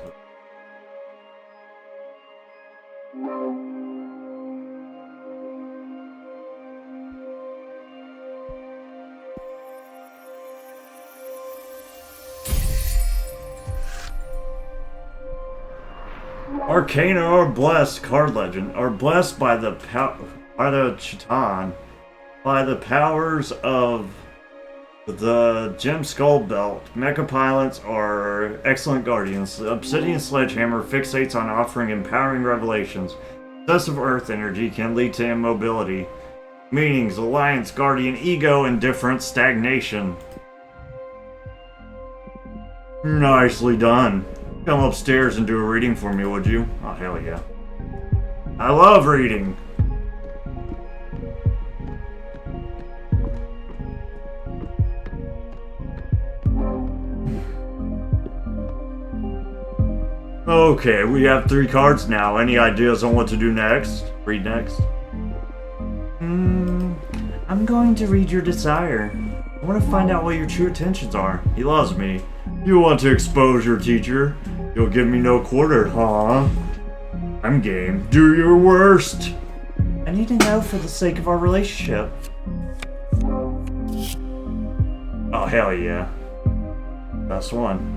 Speaker 1: Arcana or blessed card legend are blessed by the Chitan by the powers of The Gem Skull Belt. Mecha pilots are excellent guardians. The Obsidian Sledgehammer fixates on offering empowering revelations. Excessive Earth energy can lead to immobility. Meanings: Alliance, Guardian, Ego, Indifference, Stagnation. Nicely done. Come upstairs and do a reading for me, would you? Oh, hell yeah. I love reading! Okay, we have 3 cards now. Any ideas on what to do next? Read next. I'm going to read your desire. I want to find out what your true intentions are. He loves me. You want to expose your teacher? You'll give me no quarter, huh? I'm game. Do your worst. I need to know for the sake of our relationship. Oh, hell yeah. Best one.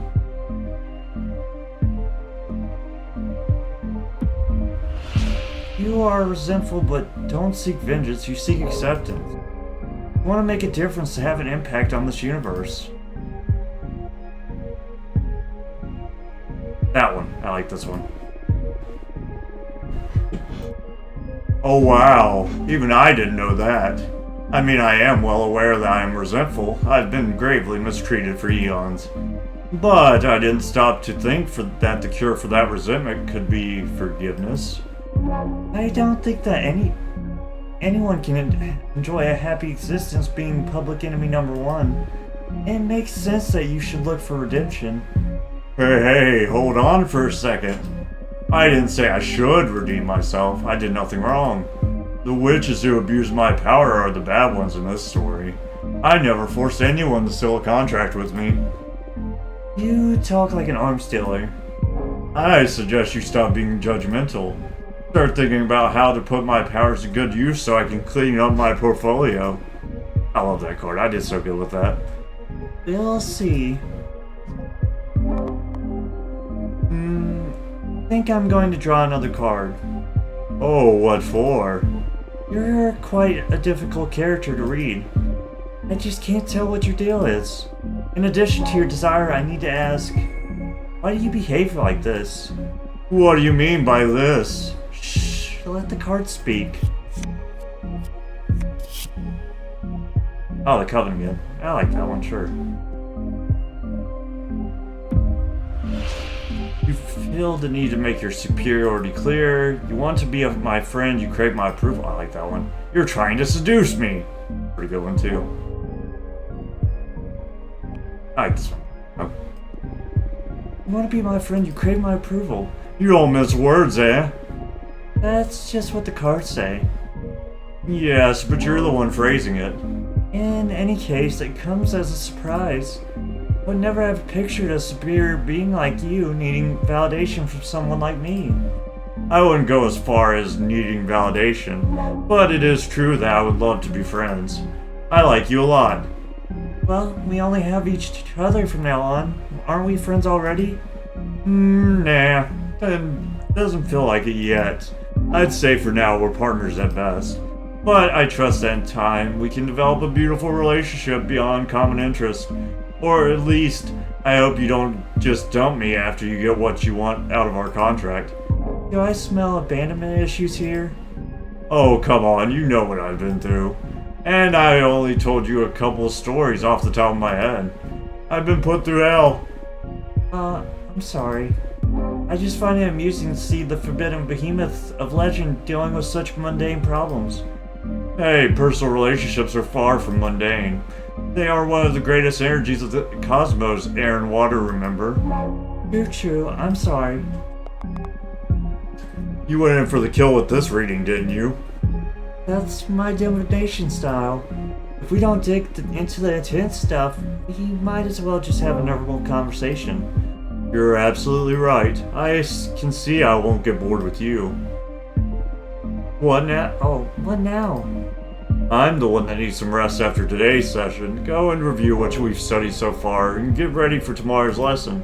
Speaker 1: You are resentful, but don't seek vengeance, you seek acceptance. You want to make a difference to have an impact on this universe. That one. I like this one. Oh wow, even I didn't know that. I mean, I am well aware that I am resentful. I've been gravely mistreated for eons. But I didn't stop to think that the cure for that resentment could be forgiveness. I don't think that anyone can enjoy a happy existence being public enemy #1. It makes sense that you should look for redemption. Hey, hold on for a second. I didn't say I should redeem myself. I did nothing wrong. The witches who abuse my power are the bad ones in this story. I never forced anyone to seal a contract with me. You talk like an arms dealer. I suggest you stop being judgmental. Start thinking about how to put my powers to good use so I can clean up my portfolio. I love that card. I did so good with that. We'll see. I think I'm going to draw another card. Oh, what for? You're quite a difficult character to read. I just can't tell what your deal is. In addition to your desire, I need to ask, why do you behave like this? What do you mean by this? Shh, let the cards speak. Oh, the Coven again. I like that one, sure. You feel the need to make your superiority clear. You want to be my friend. You crave my approval. I like that one. You're trying to seduce me. Pretty good one, too. I like this one. Oh. You want to be my friend. You crave my approval. You don't mince words, eh? That's just what the cards say. Yes, but you're the one phrasing it. In any case, it comes as a surprise. I would never have pictured a superior being like you needing validation from someone like me. I wouldn't go as far as needing validation, but it is true that I would love to be friends. I like you a lot. Well, we only have each other from now on. Aren't we friends already? Nah, it doesn't feel like it yet. I'd say for now we're partners at best. But I trust that in time we can develop a beautiful relationship beyond common interest. Or at least, I hope you don't just dump me after you get what you want out of our contract. Do I smell abandonment issues here? Oh, come on, you know what I've been through. And I only told you a couple of stories off the top of my head. I've been put through hell. I'm sorry. I just find it amusing to see the forbidden behemoth of legend dealing with such mundane problems. Hey, personal relationships are far from mundane. They are one of the greatest energies of the cosmos, air and water, remember? You're true, I'm sorry. You went in for the kill with this reading, didn't you? That's my divination style. If we don't dig into the intense stuff, we might as well just have a normal conversation. You're absolutely right. I can see I won't get bored with you. What now? Oh, what now? I'm the one that needs some rest after today's session. Go and review what we've studied so far and get ready for tomorrow's lesson.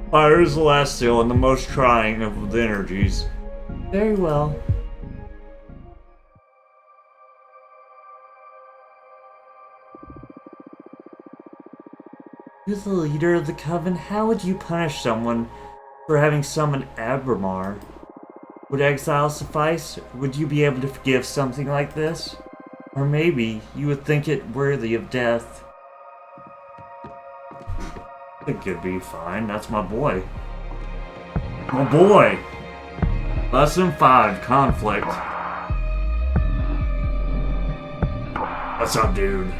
Speaker 1: Fire is the last seal and the most trying of the energies. Very well. You're the leader of the coven. How would you punish someone for having summoned Abramar? Would exile suffice? Would you be able to forgive something like this? Or maybe you would think it worthy of death. I think it'd be fine. That's my boy. My boy! Lesson 5, Conflict. What's up, dude?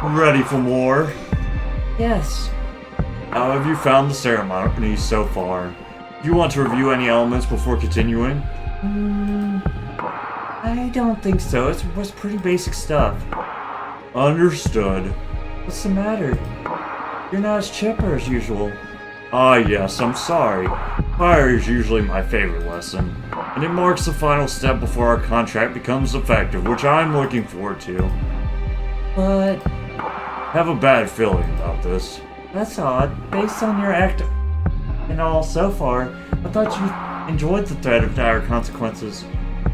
Speaker 1: Ready for more? Yes. How have you found the ceremony so far? Do you want to review any elements before continuing? I don't think so. It was pretty basic stuff. Understood. What's the matter? You're not as chipper as usual. Ah, yes, I'm sorry. Fire is usually my favorite lesson, and it marks the final step before our contract becomes effective, which I'm looking forward to. But I have a bad feeling about this. That's odd. Based on your act and all so far, I thought you enjoyed the threat of dire consequences.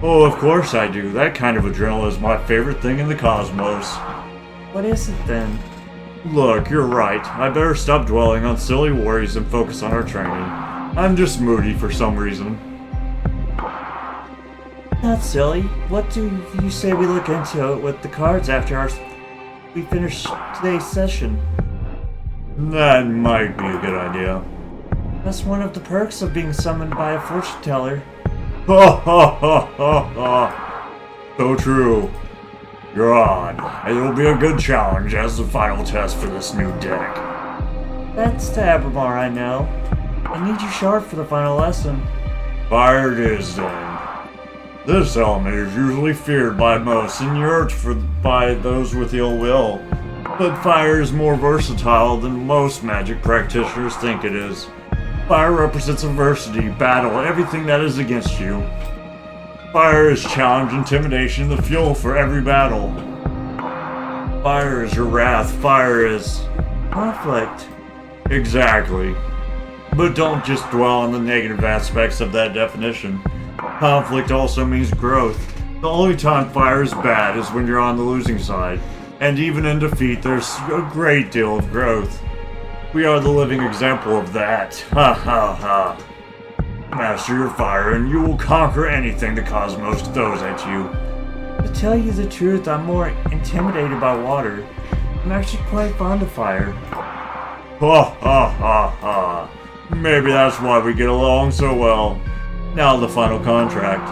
Speaker 1: Oh, of course I do. That kind of adrenaline is my favorite thing in the cosmos. What is it then? Look, you're right. I better stop dwelling on silly worries and focus on our training. I'm just moody for some reason. Not silly. What do you say we look into it with the cards after we finish today's session? That might be a good idea. That's one of the perks of being summoned by a fortune teller. Ha ha ha ha ha! So true. You're on. It'll be a good challenge as the final test for this new deck. That's the Abramar I know. I need you sharp for the final lesson. Fire it is then. This element is usually feared by most and urged by those with ill will. But fire is more versatile than most magic practitioners think it is. Fire represents adversity, battle, everything that is against you. Fire is challenge, intimidation, the fuel for every battle. Fire is your wrath, fire is conflict. Exactly. But don't just dwell on the negative aspects of that definition. Conflict also means growth. The only time fire is bad is when you're on the losing side. And even in defeat, there's a great deal of growth. We are the living example of that. Ha ha ha. Master your fire and you will conquer anything the cosmos throws at you. To tell you the truth, I'm more intimidated by water. I'm actually quite fond of fire. Ha ha ha ha. Maybe that's why we get along so well. Now the final contract.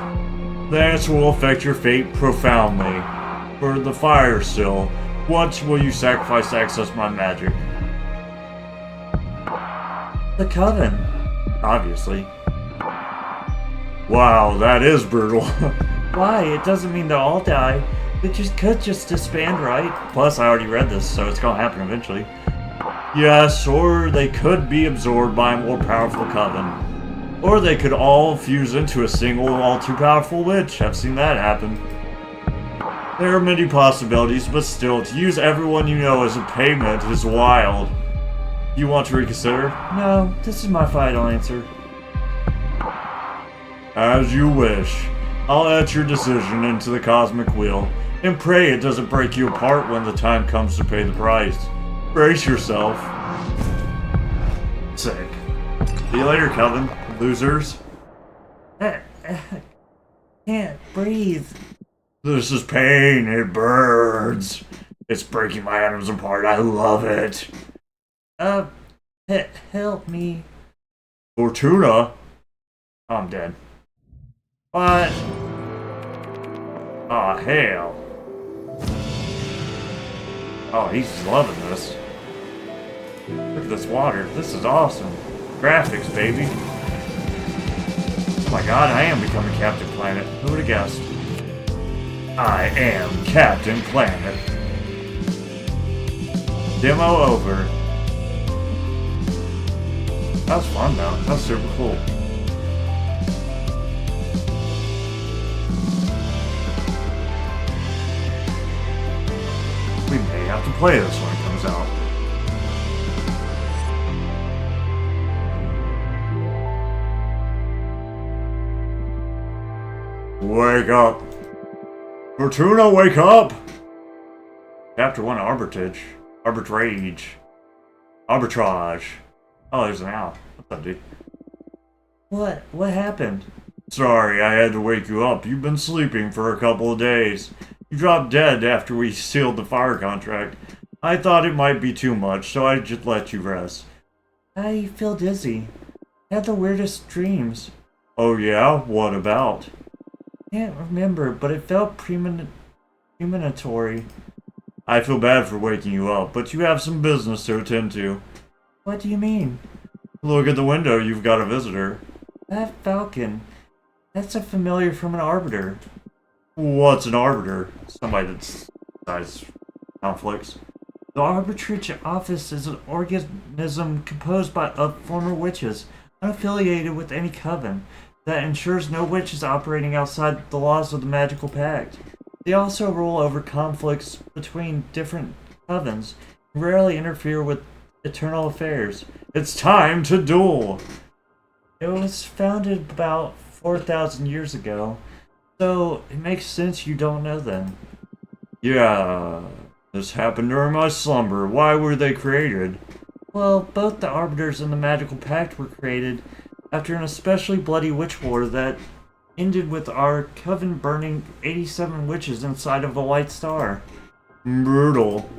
Speaker 1: The answer will affect your fate profoundly. For the fire still, what will you sacrifice to access my magic? The coven. Obviously. Wow, that is brutal. Why? It doesn't mean they'll all die. It could just disband, right? Plus, I already read this, so it's gonna happen eventually. Yes, or they could be absorbed by a more powerful coven. Or they could all fuse into a single, all-too-powerful witch. I've seen that happen. There are many possibilities, but still, to use everyone you know as a payment is wild. You want to reconsider? No, this is my final answer. As you wish. I'll etch your decision into the cosmic wheel, and pray it doesn't break you apart when the time comes to pay the price. Brace yourself. Sick. See you later, Kelvin. Losers. Can't breathe. This is pain. It burns. It's breaking my atoms apart. I love it. Help me. Fortuna? I'm dead. What? Aw, hell. Oh, he's loving this. Look at this water. This is awesome. Graphics, baby. Oh my god, I am becoming Captain Planet. Who would have guessed? I am Captain Planet. Demo over. That was fun though. That was super cool. We may have to play this when it comes out. Wake up! Fortuna, wake up! Chapter 1 Arbitrage. Arbitrage. Arbitrage. Oh, there's an owl. What's up, dude? What? What happened? Sorry, I had to wake you up. You've been sleeping for a couple of days. You dropped dead after we sealed the fire contract. I thought it might be too much, so I just let you rest. I feel dizzy. I had the weirdest dreams. Oh yeah? What about? Can't remember, but it felt premonitory. I feel bad for waking you up, but you have some business to attend to. What do you mean? Look at the window, you've got a visitor. That falcon. That's a familiar from an arbiter. What's an arbiter? Somebody that decides conflicts. The arbitrage office is an organism composed of former witches, unaffiliated with any coven, that ensures no witch is operating outside the laws of the magical pact. They also rule over conflicts between different covens, and rarely interfere with eternal affairs. It's time to duel! It was founded about 4,000 years ago, so it makes sense you don't know them. Yeah, this happened during my slumber. Why were they created? Well, both the Arbiters and the Magical Pact were created after an especially bloody witch war that ended with our coven burning 87 witches inside of a white star. Brutal.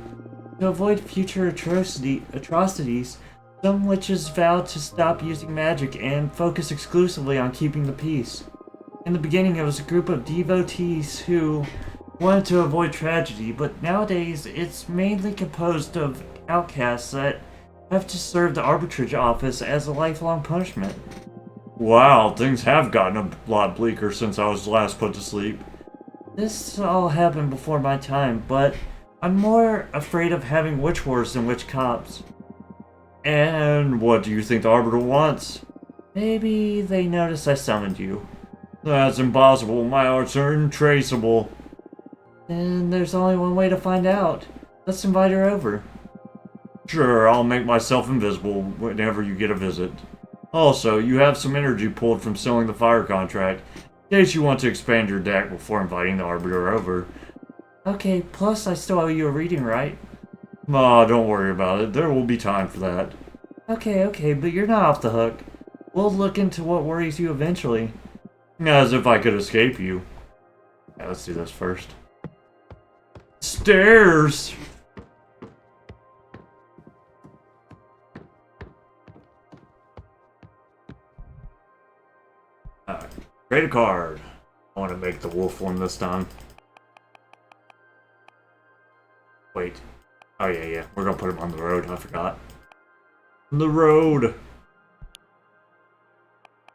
Speaker 1: To avoid future atrocities, some witches vowed to stop using magic and focus exclusively on keeping the peace. In the beginning, it was a group of devotees who wanted to avoid tragedy, but nowadays it's mainly composed of outcasts that have to serve the arbitrage office as a lifelong punishment. Wow, things have gotten a lot bleaker since I was last put to sleep. This all happened before my time, but I'm more afraid of having witch wars than witch cops. And what do you think the Arbiter wants? Maybe they noticed I summoned you. That's impossible. My arts are untraceable. Then there's only one way to find out. Let's invite her over. Sure, I'll make myself invisible whenever you get a visit. Also, you have some energy pulled from selling the fire contract, in case you want to expand your deck before inviting the Arbiter over. Okay, plus I still owe you a reading, right? Aw, don't worry about it. There will be time for that. Okay, but you're not off the hook. We'll look into what worries you eventually. As if I could escape you. Yeah, let's do this first. Stairs! Create a card. I want to make the wolf one this time. Wait. Oh yeah. We're gonna put him on the road. I forgot. The road.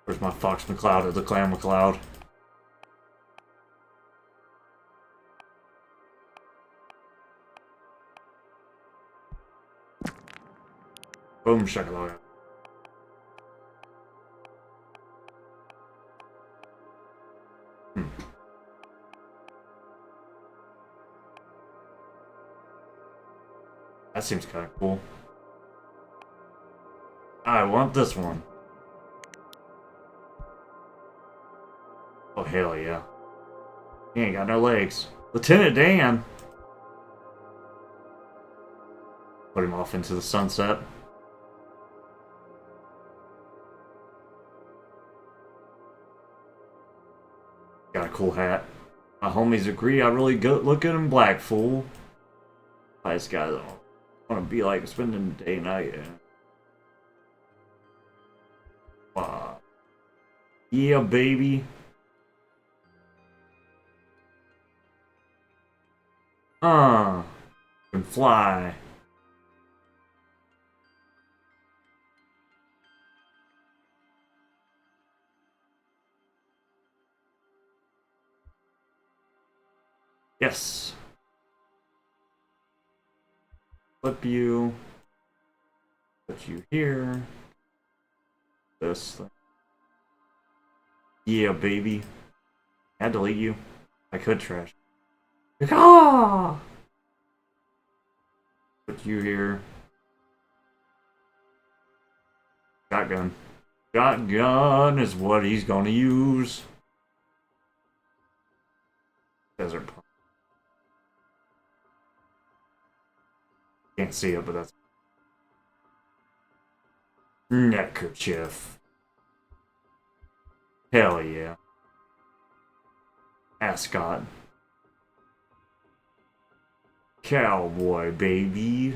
Speaker 1: Where's my Fox McCloud or the Clan McCloud? Boom shakalaka. That seems kind of cool. I want this one. Oh, hell yeah. He ain't got no legs. Lieutenant Dan! Put him off into the sunset. Got a cool hat. My homies agree I really look good in black, fool. This guy don't want to be like spending the day and night. Yeah, baby. Can fly. Yes. Flip you. Put you here. This thing. Yeah, baby. I'd delete you. I could trash. Ah! Put you here. Shotgun. Shotgun is what he's gonna use. Desert. Can't see it, but that's... Neckerchief. Hell yeah. Ascot. Cowboy, baby.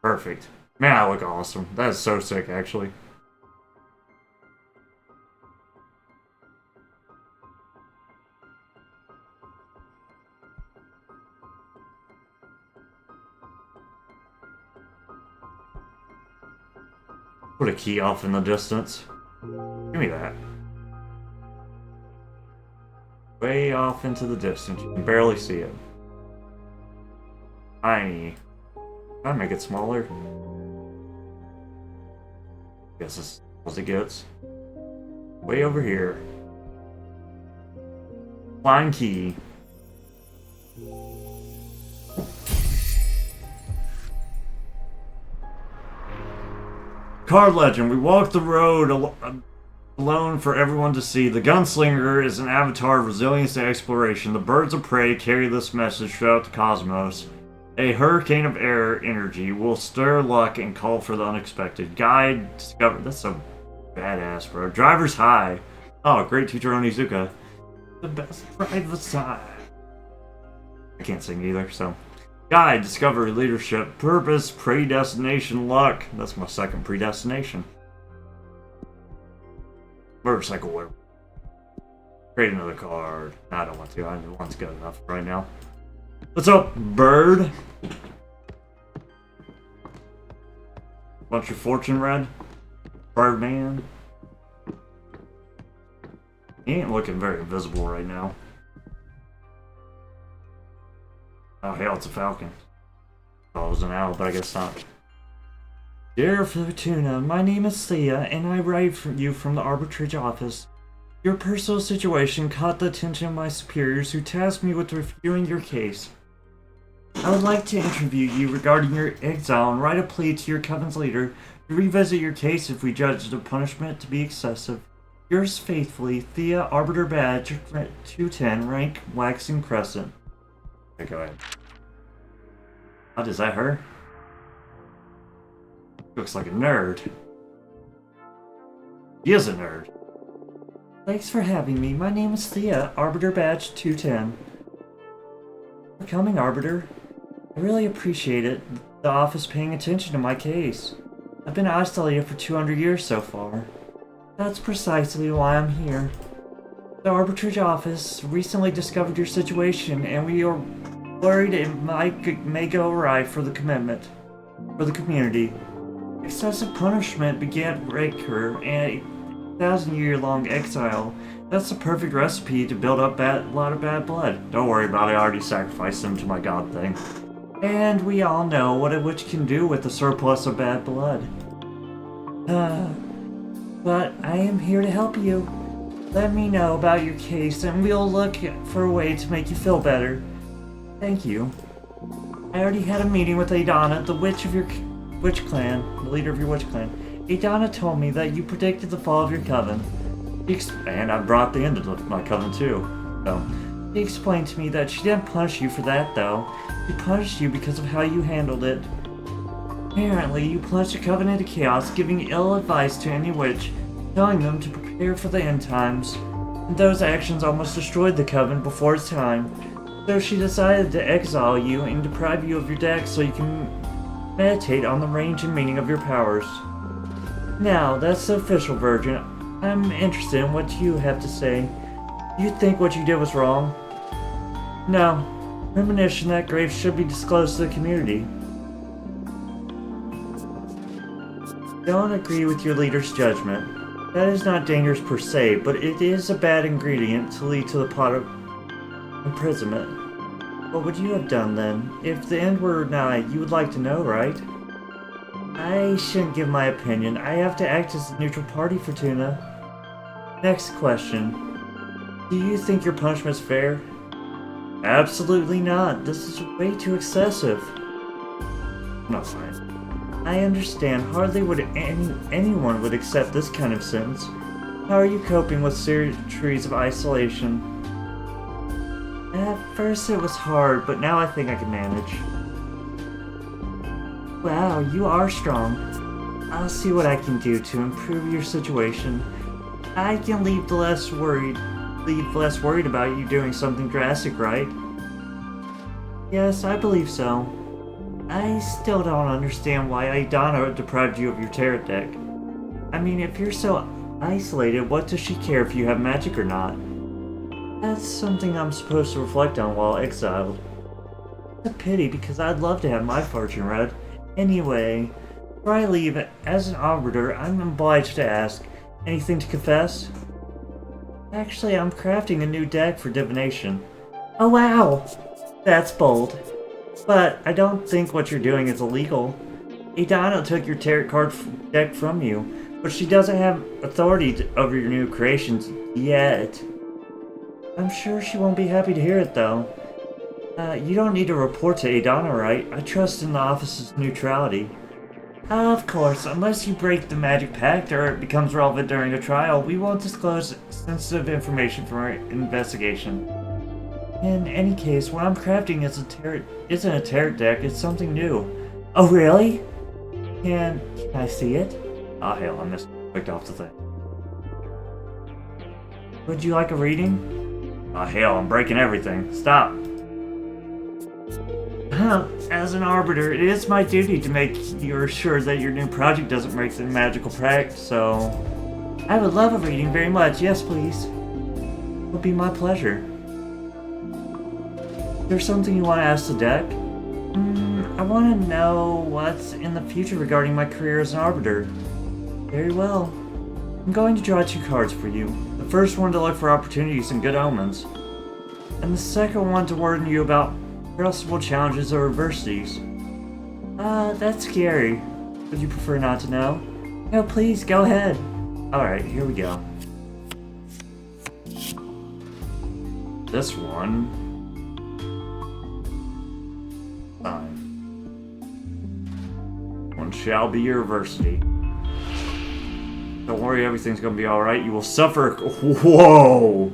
Speaker 1: Perfect. Man, I look awesome. That is so sick, actually. Put a key off in the distance. Give me that. Way off into the distance. You can barely see it. Tiny. Try to make it smaller. Guess as small as it gets. Way over here. Flying key. Card legend. We walk the road alone for everyone to see. The gunslinger is an avatar of resilience and exploration. The birds of prey carry this message throughout the cosmos. A hurricane of air energy will stir luck and call for the unexpected. Guide, discover... That's so badass, bro. Driver's high. Oh, great teacher Onizuka. The best driver side. I can't sing either, so... Guide, discovery, leadership, purpose, predestination, luck. That's my second predestination. Motorcycle wear. Create another card. I don't want to. I think one's good enough right now. What's up, bird? Want your fortune read? Birdman? He ain't looking very visible right now. Oh, hell, it's a falcon. Oh, it was an owl, but I guess not. Dear Fortuna, my name is Thea, and I write for you from the arbitrage office. Your personal situation caught the attention of my superiors, who tasked me with reviewing your case. I would like to interview you regarding your exile and write a plea to your coven's leader to revisit your case if we judge the punishment to be excessive. Yours faithfully, Thea, Arbiter Badge, 210, rank Waxing Crescent. Okay, go ahead. What, is that her? Looks like a nerd. He is a nerd. Thanks for having me. My name is Thea, Arbiter Badge 210. For coming, Arbiter. I really appreciate it. The office paying attention to my case. I've been isolated for 200 years so far. That's precisely why I'm here. The arbitrage office recently discovered your situation, and we are worried it may go awry for the commitment for the community. Excessive punishment began to break her, and a 1,000-year-long exile. That's the perfect recipe to build up a lot of bad blood. Don't worry about it, I already sacrificed them to my god thing. And we all know what a witch can do with a surplus of bad blood. But I am here to help you. Let me know about your case, and we'll look for a way to make you feel better. Thank you. I already had a meeting with Adana, the witch of your witch clan, the leader of your witch clan. Adana told me that you predicted the fall of your coven. And I brought the end of my coven too. So, she explained to me that she didn't punish you for that though. She punished you because of how you handled it. Apparently, you plunged the coven into chaos, giving ill advice to any witch, telling them to prepare for the end times. And those actions almost destroyed the coven before its time. So she decided to exile you and deprive you of your dex so you can meditate on the range and meaning of your powers. Now, that's the official version. I'm interested in what you have to say. Do you think what you did was wrong? No. Premonition that grave should be disclosed to the community. Don't agree with your leader's judgment. That is not dangerous per se, but it is a bad ingredient to lead to the pot of imprisonment. What would you have done then? If the end were nigh, you would like to know, right? I shouldn't give my opinion. I have to act as a neutral party, Fortuna. Next question. Do you think your punishment's fair? Absolutely not. This is way too excessive. Not fine. I understand. Hardly would anyone would accept this kind of sentence. How are you coping with centuries of isolation? At first it was hard, but now I think I can manage. Wow, you are strong. I'll see what I can do to improve your situation. I can leave less worried about you doing something drastic, right? Yes, I believe so. I still don't understand why Idana deprived you of your tarot deck. I mean, if you're so isolated, what does she care if you have magic or not? That's something I'm supposed to reflect on while exiled. It's a pity, because I'd love to have my fortune read. Anyway, before I leave, as an arbiter, I'm obliged to ask, anything to confess? Actually, I'm crafting a new deck for divination. Oh wow! That's bold. But I don't think what you're doing is illegal. Idana took your tarot card deck from you, but she doesn't have authority over your new creations yet. I'm sure she won't be happy to hear it, though. You don't need to report to Idana, right? I trust in the office's neutrality. Of course, unless you break the magic pact or it becomes relevant during a trial, we won't disclose sensitive information from our investigation. In any case, what I'm crafting isn't a tarot deck, it's something new. Oh really? Can I see it? Oh hell, I missed clicked off the thing. Would you like a reading? Oh hell, I'm breaking everything. Stop. As an arbiter, it is my duty to make sure that your new project doesn't break the magical pact, so... I would love a reading very much, yes please. It would be my pleasure. Is there something you want to ask the deck? I want to know what's in the future regarding my career as an arbiter. Very well. I'm going to draw 2 cards for you. The first one to look for opportunities and good omens. And the second one to warn you about possible challenges or adversities. That's scary. Would you prefer not to know? No, please, go ahead. Alright, here we go. This one... Fine. One shall be your adversity. Don't worry, everything's gonna be alright. You will suffer... Whoa!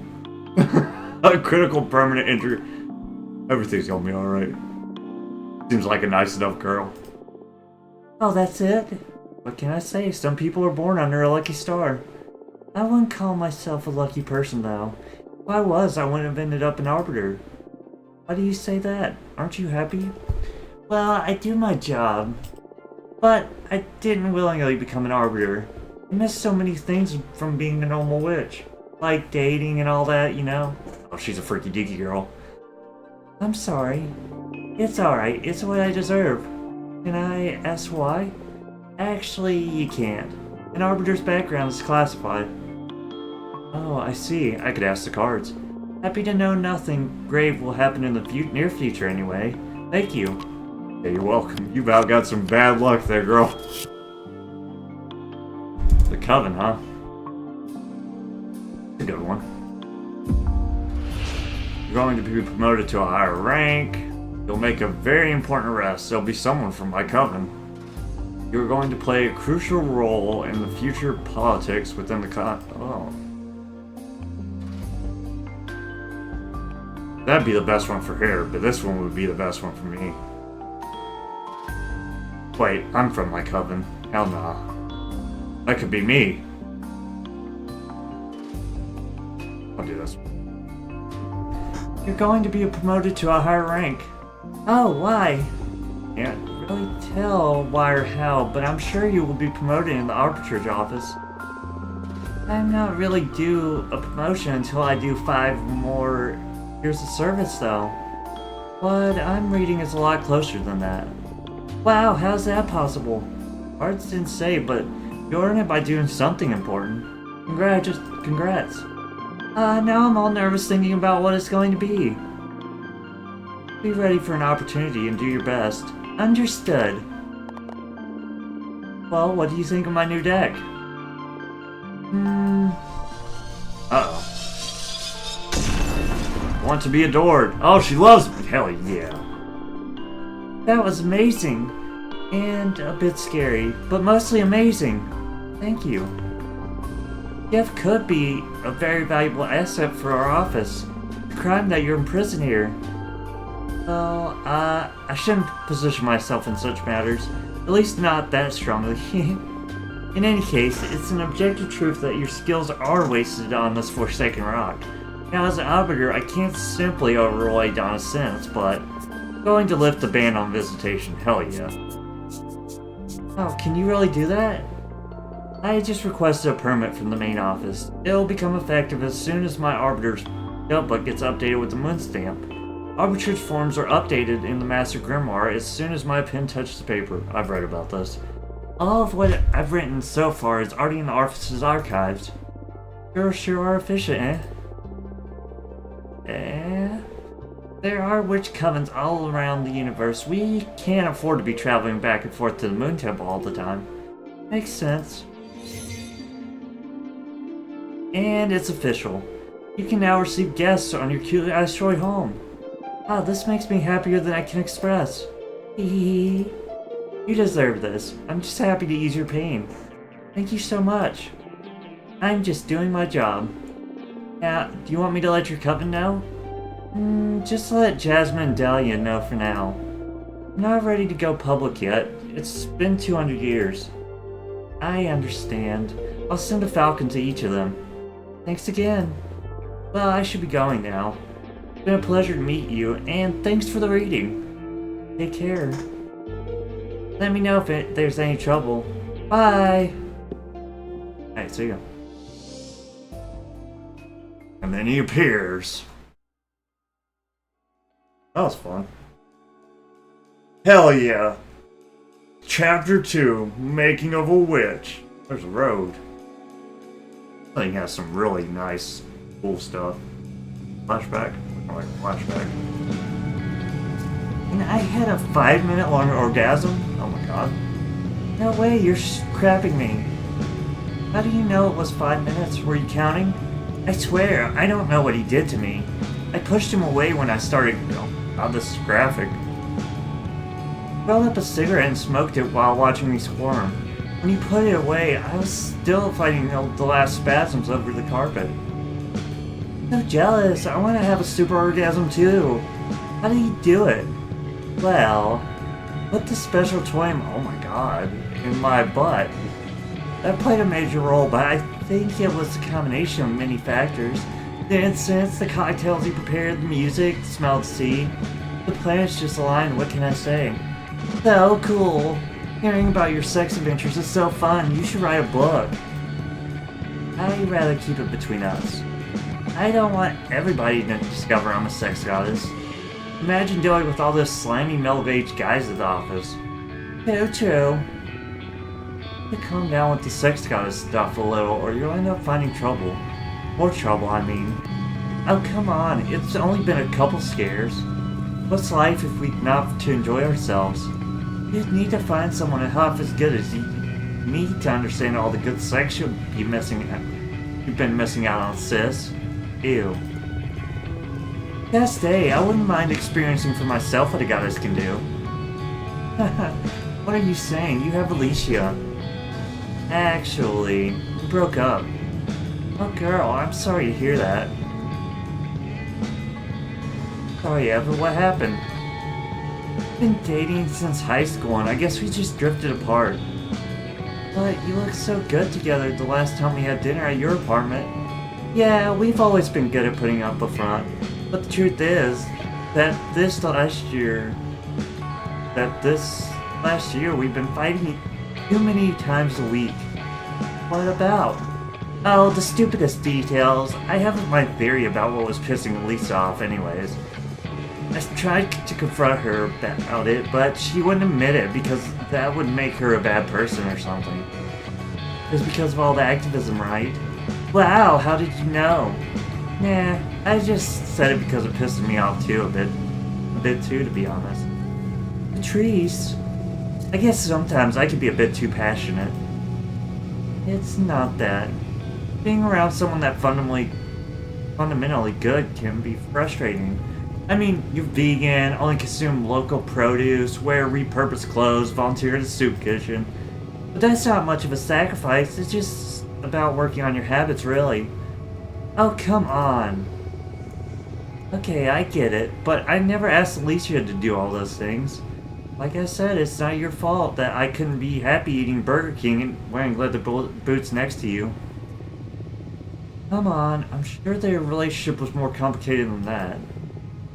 Speaker 1: A critical permanent injury. Everything's gonna be alright. Seems like a nice enough girl. Oh, that's it? What can I say? Some people are born under a lucky star. I wouldn't call myself a lucky person, though. If I was, I wouldn't have ended up an arbiter. Why do you say that? Aren't you happy? Well, I do my job. But I didn't willingly become an arbiter. I missed so many things from being a normal witch. Like dating and all that, you know? Oh, she's a freaky deaky girl. I'm sorry. It's alright, it's what I deserve. Can I ask why? Actually, you can't. An arbiter's background is classified. Oh, I see. I could ask the cards. Happy to know nothing grave will happen in the near future anyway. Thank you. Yeah, you're welcome. You've got some bad luck there, girl. The Coven, huh? It's a good one. You're going to be promoted to a higher rank. You'll make a very important arrest. There'll be someone from my Coven. You're going to play a crucial role in the future politics within the Oh. That'd be the best one for her, but this one would be the best one for me. Wait, I'm from my Coven. Hell nah. That could be me. I'll do this. You're going to be promoted to a higher rank. Oh, why? Can't really tell why or how, but I'm sure you will be promoted in the arbitrage office. I'm not really due a promotion until I do 5 more years of service, though. What I'm reading is a lot closer than that. Wow, how's that possible? Cards didn't say, but you earn it by doing something important. Congrats. Now I'm all nervous thinking about what it's going to be. Be ready for an opportunity and do your best. Understood. Well, what do you think of my new deck? Uh-oh. Want to be adored. Oh, she loves me. Hell yeah. That was amazing. And a bit scary, but mostly amazing. Thank you. Jeff could be a very valuable asset for our office. The crime that you're in prison here. Well, I shouldn't position myself in such matters. At least not that strongly. In any case, it's an objective truth that your skills are wasted on this Forsaken Rock. Now, as an arbiter, I can't simply override Donna's sentence, but going to lift the ban on visitation, hell yeah. Oh, can you really do that? I just requested a permit from the main office. It'll become effective as soon as my arbiter's notebook gets updated with the moon stamp. Arbitrage forms are updated in the Master Grimoire as soon as my pen touches the paper. I've read about this. All of what I've written so far is already in the office's archives. Sure are efficient, eh? There are witch covens all around the universe. We can't afford to be traveling back and forth to the Moon Temple all the time. Makes sense. And it's official. You can now receive guests on your cute asteroid home. Wow, this makes me happier than I can express. Hee. You deserve this. I'm just happy to ease your pain. Thank you so much. I'm just doing my job. Now, do you want me to let your coven know? Just let Jasmine and Dahlia know for now. I'm not ready to go public yet. It's been 200 years. I understand. I'll send a falcon to each of them. Thanks again. Well, I should be going now. It's been a pleasure to meet you, and thanks for the reading. Take care. Let me know if there's any trouble. Bye! Alright, see ya. And then he appears. That was fun. Hell yeah! Chapter 2, Making of a Witch. There's a road. I think it has some really nice, cool stuff. Flashback? I like flashback. And I had a 5-minute long orgasm? Oh my god. No way, you're crapping me. How do you know it was 5 minutes? Were you counting? I swear, I don't know what he did to me. I pushed him away when I started... Oh, this is graphic. I rolled up a cigarette and smoked it while watching me squirm. When he put it away, I was still fighting the last spasms over the carpet. So jealous, I want to have a super orgasm too. How did he do it? Well, put the special toy, oh my god, in my butt. That played a major role, but I think it was a combination of many factors. The incense, the cocktails he prepared, the music, the smell of the sea. The planets just aligned, what can I say? So cool. Hearing about your sex adventures is so fun, you should write a book. I'd rather keep it between us. I don't want everybody to discover I'm a sex goddess. Imagine dealing with all those slimy middle-aged guys at the office. True. You calm down with the sex goddess stuff a little, or you'll end up finding trouble. More trouble, I mean. Oh, come on, it's only been a couple scares. What's life if we not to enjoy ourselves? You'd need to find someone half as good as me to understand all the good sex you've been missing out on, sis. Ew. Best day, I wouldn't mind experiencing for myself what a goddess can do. What are you saying? You have Alicia. Actually, we broke up. Oh girl, I'm sorry to hear that. Sorry, Eva, what happened? Been dating since high school and I guess we just drifted apart. But you looked so good together the last time we had dinner at your apartment. Yeah, we've always been good at putting up a front. But the truth is that this last year we've been fighting too many times a week. What about? Oh, the stupidest details. I have my theory about what was pissing Lisa off anyways. I tried to confront her about it, but she wouldn't admit it because that would make her a bad person or something. It's because of all the activism, right? Wow, how did you know? Nah, I just said it because it pissed me off too a bit too, to be honest. Patrice, I guess sometimes I could be a bit too passionate. It's not that. Being around someone that fundamentally good can be frustrating. I mean, you're vegan, only consume local produce, wear repurposed clothes, volunteer at a soup kitchen. But that's not much of a sacrifice, it's just about working on your habits, really. Oh, come on. Okay, I get it, but I never asked Alicia to do all those things. Like I said, it's not your fault that I couldn't be happy eating Burger King and wearing leather boots next to you. Come on, I'm sure their relationship was more complicated than that.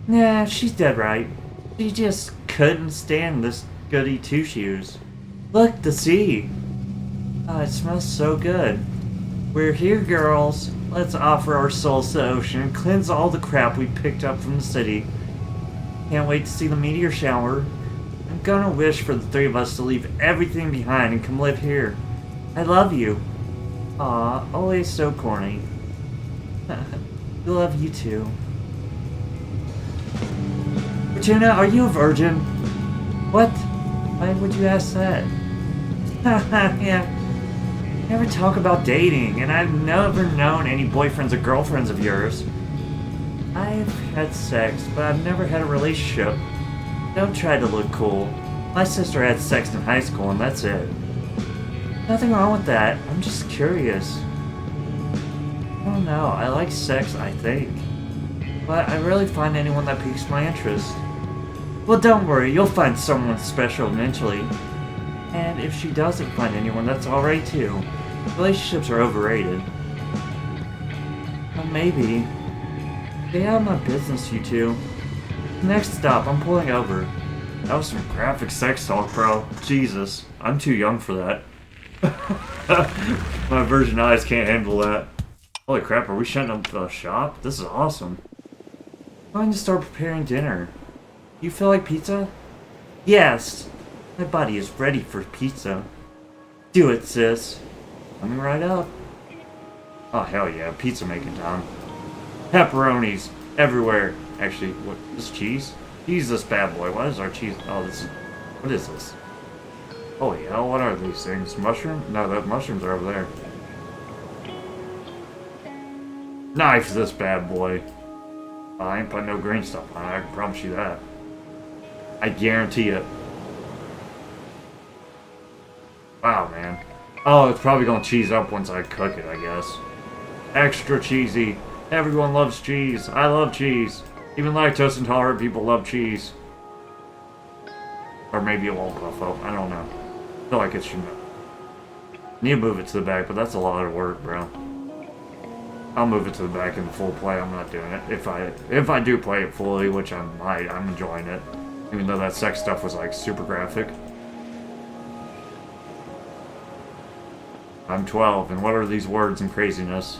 Speaker 1: Nah, she's dead right. She just couldn't stand this goody two-shoes. Look, the sea! Oh, it smells so good. We're here, girls. Let's offer our souls to the ocean and cleanse all the crap we picked up from the city. Can't wait to see the meteor shower. I'm gonna wish for the three of us to leave everything behind and come live here. I love you. Aw, always so corny. We love you too. Fortuna, are you a virgin? What? Why would you ask that? Yeah. Never talk about dating, and I've never known any boyfriends or girlfriends of yours. I've had sex, but I've never had a relationship. Don't try to look cool. My sister had sex in high school, and that's it. Nothing wrong with that. I'm just curious. I don't know. I like sex, I think. But I rarely find anyone that piques my interest. Well, don't worry. You'll find someone special eventually. And if she doesn't find anyone, that's alright too. Relationships are overrated. Well, maybe. Stay out of my business, you two. Next stop, I'm pulling over. That was some graphic sex talk, bro. Jesus. I'm too young for that. My virgin eyes can't handle that. Holy crap, are we shutting up the shop? This is awesome. I'm going to start preparing dinner. You feel like pizza? Yes! My body is ready for pizza. Do it, sis. Coming right up. Oh, hell yeah, pizza making time. Pepperonis everywhere. Actually, what, this cheese? Jesus, bad boy. What is our cheese? Oh, this is... What is this? Holy hell, what are these things? Mushroom? No, the mushrooms are over there. Knife this bad boy. Oh, I ain't putting no green stuff on it, I can promise you that. I guarantee it. Wow, man. Oh, it's probably gonna cheese up once I cook it, I guess. Extra cheesy. Everyone loves cheese. I love cheese. Even lactose intolerant people love cheese. Or maybe it won't puff up. I don't know. I feel like it should. Need to move it to the back, but that's a lot of work, bro. I'll move it to the back in full play. I'm not doing it. If I do play it fully, which I might, I'm enjoying it. Even though that sex stuff was like super graphic. I'm 12, and what are these words and craziness?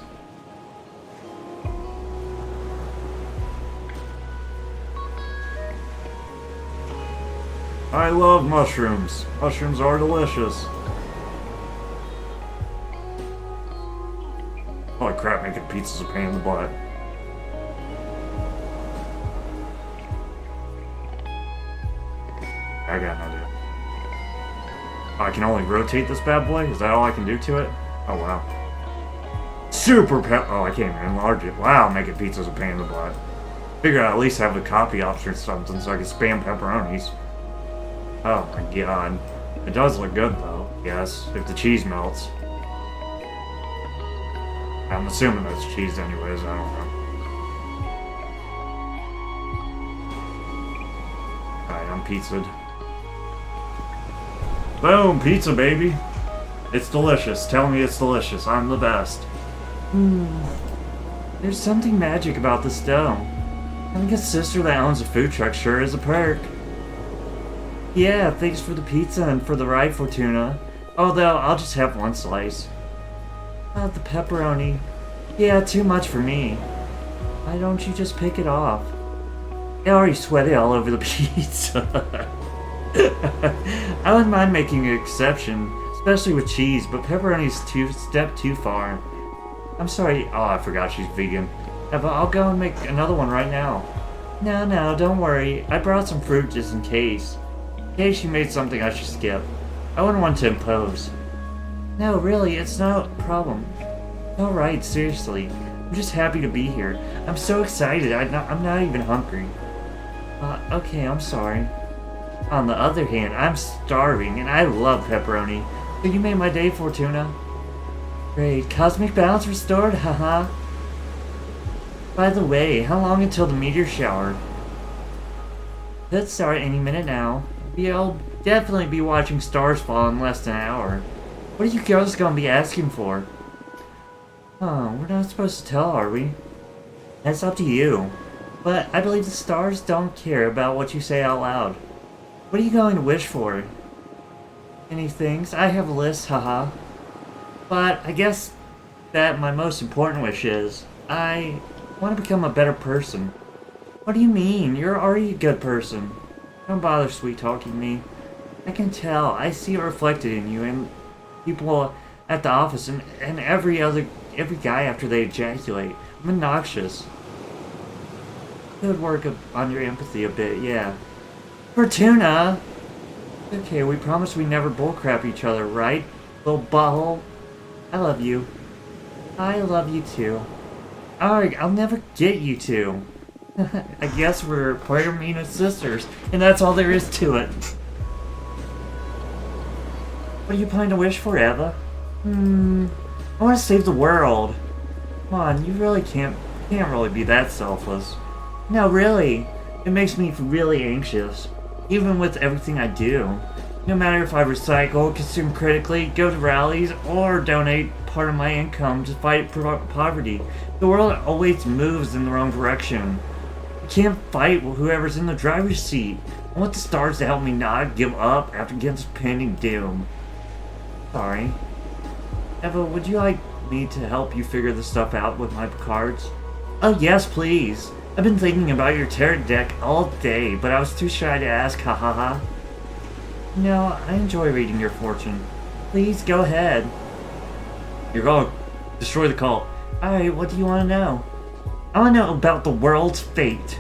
Speaker 1: I love mushrooms. Mushrooms are delicious. Holy crap, making pizza's a pain in the butt. I got no idea. I can only rotate this bad boy? Is that all I can do to it? Oh, wow. Super oh, I can't even enlarge it. Wow, making pizza's a pain in the butt. Figure I'd at least have a copy option or something so I can spam pepperonis. Oh my god. It does look good though, yes, if the cheese melts. I'm assuming that's cheese anyways, I don't know. Alright, I'm pizzaed. Boom, pizza baby! It's delicious, tell me it's delicious, I'm the best. There's something magic about this dough. Having a sister that owns a food truck sure is a perk. Yeah, thanks for the pizza and for the ride, Fortuna. Although, I'll just have one slice. The pepperoni. Yeah, too much for me. Why don't you just pick it off? I already sweated all over the pizza. I wouldn't mind making an exception, especially with cheese, but pepperoni's step too far. I'm sorry. Oh, I forgot she's vegan. Yeah, but I'll go and make another one right now. No, don't worry. I brought some fruit just in case. In case you made something I should skip. I wouldn't want to impose. No, really, it's not a problem. Alright, seriously. I'm just happy to be here. I'm so excited, I'm not even hungry. Okay, I'm sorry. On the other hand, I'm starving, and I love pepperoni. So you made my day, Fortuna. Great. Cosmic balance restored, haha. By the way, how long until the meteor shower? Could start any minute now. I'll definitely be watching stars fall in less than an hour. What are you girls gonna be asking for? Oh, we're not supposed to tell, are we? That's up to you. But I believe the stars don't care about what you say out loud. What are you going to wish for? Any things? I have a list, haha. But I guess that my most important wish is I want to become a better person. What do you mean? You're already a good person. Don't bother sweet talking me. I can tell. I see it reflected in you and people at the office and every guy after they ejaculate. I'm obnoxious. Could work on your empathy a bit, yeah. Fortuna! Okay, we promise we never bullcrap each other, right? Little butthole. I love you. I love you too. Alright, I'll never get you two. I guess we're Puerto sisters, and that's all there is to it. What do you plan to wish for, Eva? I want to save the world. Come on, you really can't really be that selfless. No, really. It makes me really anxious. Even with everything I do. No matter if I recycle, consume critically, go to rallies, or donate part of my income to fight poverty, the world always moves in the wrong direction. I can't fight with whoever's in the driver's seat. I want the stars to help me not give up against pending doom. Sorry. Eva, would you like me to help you figure this stuff out with my cards? Oh yes, please. I've been thinking about your tarot deck all day, but I was too shy to ask, ha ha ha. No, I enjoy reading your fortune. Please, go ahead. You're going to destroy the cult. Alright, what do you want to know? I want to know about the world's fate.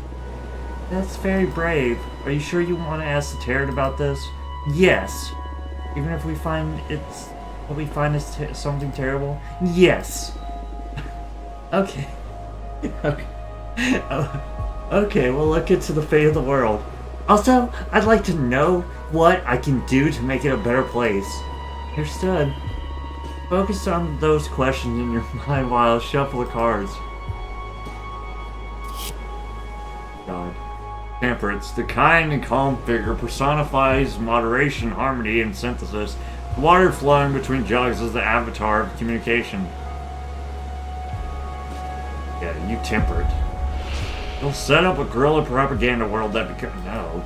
Speaker 1: That's very brave. Are you sure you want to ask the tarot about this? Yes. Even if we find is something terrible? Yes. Okay. Okay. Okay, we'll look into the fate of the world. Also, I'd like to know what I can do to make it a better place. Understood. Focus on those questions in your mind while I shuffle the cards. God. Temperance, the kind and calm figure, personifies moderation, harmony, and synthesis. The water flowing between jugs is the avatar of communication. Yeah, you temperate. You'll set up a guerrilla propaganda world that becomes... No.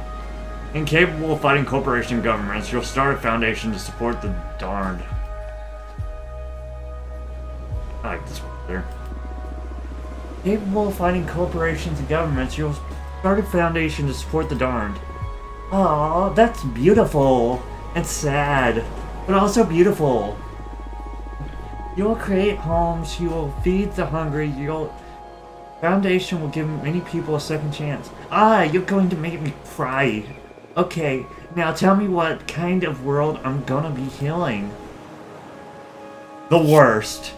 Speaker 1: Incapable of fighting corporation governments, you'll start a foundation to support the darned. I like this one there. Capable of fighting corporations and governments, you'll start a foundation to support the darned. Aw, that's beautiful. And sad. But also beautiful. You will create homes, you will feed the hungry, Foundation will give many people a second chance. Ah, you're going to make me cry. Okay, now tell me what kind of world I'm gonna be healing. The worst.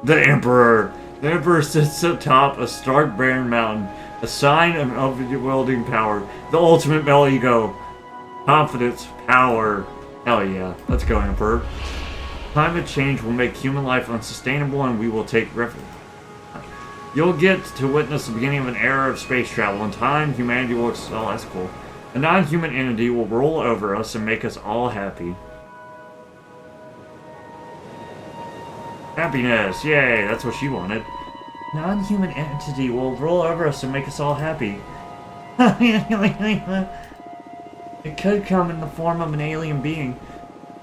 Speaker 1: The Emperor. The Emperor sits atop a stark barren mountain, a sign of overwhelming power. The ultimate male ego. Confidence, power. Hell yeah, let's go, Emperor. Climate change will make human life unsustainable and we will take refuge. You'll get to witness the beginning of an era of space travel. In time, humanity will excel. That's cool. A non-human entity will roll over us and make us all happy. Happiness! Yay, that's what she wanted. Non-human entity will roll over us and make us all happy. It could come in the form of an alien being.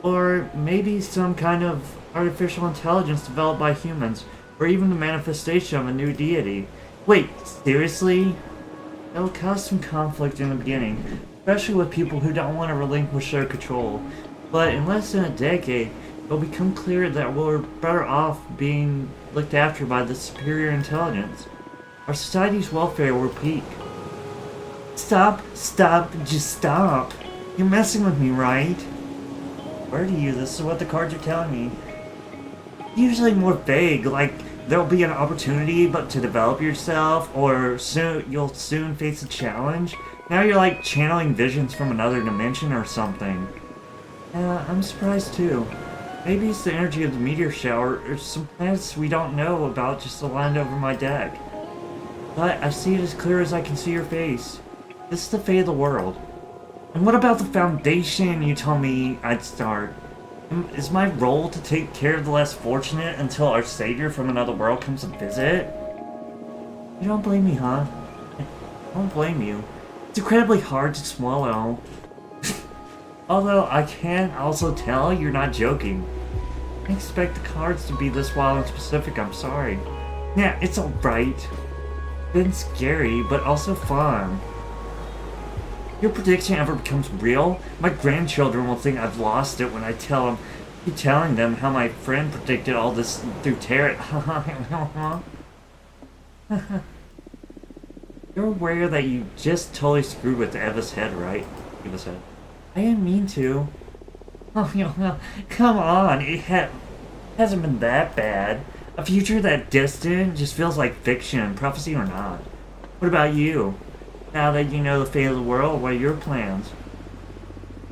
Speaker 1: Or maybe some kind of artificial intelligence developed by humans. Or even the manifestation of a new deity. Wait, seriously? It'll cause some conflict in the beginning, especially with people who don't want to relinquish their control. But in less than a decade, it'll become clear that we're better off being looked after by the superior intelligence. Our society's welfare will peak. Stop, just stop. You're messing with me, right? Where do you? This is what the cards are telling me. Usually more vague, like there'll be an opportunity but to develop yourself, or you'll soon face a challenge. Now you're like channeling visions from another dimension or something. I'm surprised too. Maybe it's the energy of the meteor shower, or some planets we don't know about just aligned over my deck. But I see it as clear as I can see your face. This is the fate of the world. And what about the foundation you told me I'd start? Is my role to take care of the less fortunate until our savior from another world comes to visit? You don't blame me, huh? I don't blame you. It's incredibly hard to swallow. Although I can also tell you're not joking. I didn't expect the cards to be this wild and specific, I'm sorry. Yeah, it's alright. Been scary, but also fun. Your prediction ever becomes real, my grandchildren will think I've lost it when I keep telling them how my friend predicted all this through tarot. You're aware that you just totally screwed with Eva's head, right? Eva's head. I didn't mean to. Oh, come on, it hasn't been that bad. A future that distant just feels like fiction, prophecy or not. What about you? Now that you know the fate of the world, what are your plans?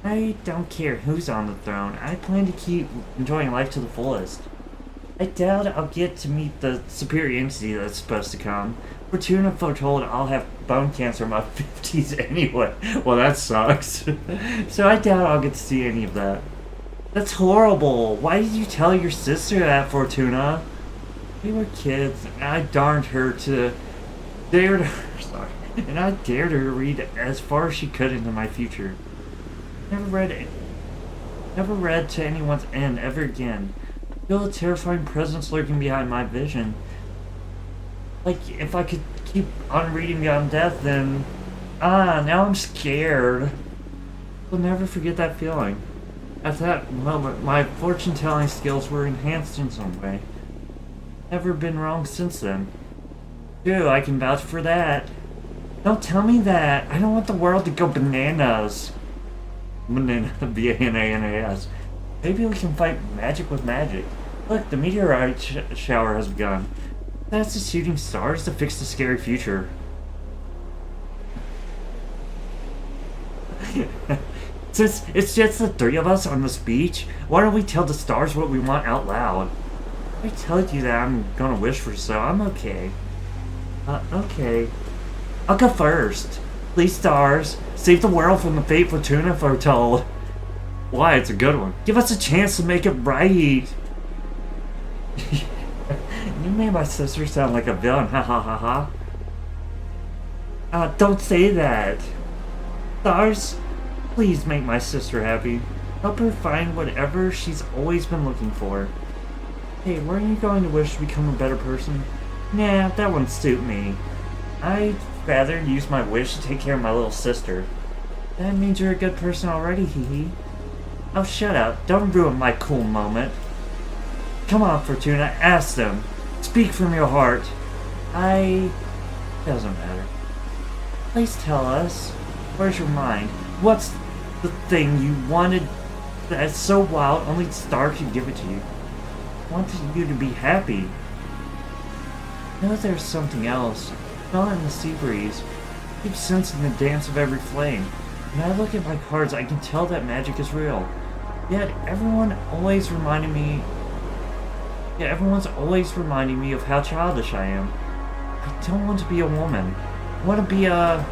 Speaker 1: I don't care who's on the throne. I plan to keep enjoying life to the fullest. I doubt I'll get to meet the superior entity that's supposed to come. Fortuna foretold I'll have bone cancer in my 50s anyway. Well, that sucks. So I doubt I'll get to see any of that. That's horrible. Why did you tell your sister that, Fortuna? We were kids, and I dared her to read as far as she could into my future. Never read to anyone's end ever again. I feel a terrifying presence lurking behind my vision. Like, if I could keep on reading beyond death, then... now I'm scared. I'll never forget that feeling. At that moment, my fortune-telling skills were enhanced in some way. Never been wrong since then. Dude, I can vouch for that. Don't tell me that. I don't want the world to go bananas. Banana, B-A-N-A-N-A-S. Maybe we can fight magic with magic. Look, the meteorite shower has begun. That's the shooting stars to fix the scary future. Since it's just the three of us on this beach, why don't we tell the stars what we want out loud? I told you that I'm gonna wish for so I'm okay. Okay. I'll go first. Please, stars, save the world from the fate Fortuna foretold. Why? It's a good one. Give us a chance to make it right. You made my sister sound like a villain, ha ha ha ha. Don't say that. Stars, please make my sister happy. Help her find whatever she's always been looking for. Hey, weren't you going to wish to become a better person? Nah, that wouldn't suit me. I'd rather use my wish to take care of my little sister. That means you're a good person already, hee hee. Oh, shut up. Don't ruin my cool moment. Come on, Fortuna, ask them. Speak from your heart. Doesn't matter. Please tell us. Where's your mind? What's the thing you wanted that's so wild only Star could give it to you? I wanted you to be happy. I know there's something else. Smell it in the sea breeze. I keep sensing the dance of every flame. When I look at my cards, I can tell that magic is real. Yet everyone's always reminding me of how childish I am. I don't want to be a woman. I want to be a...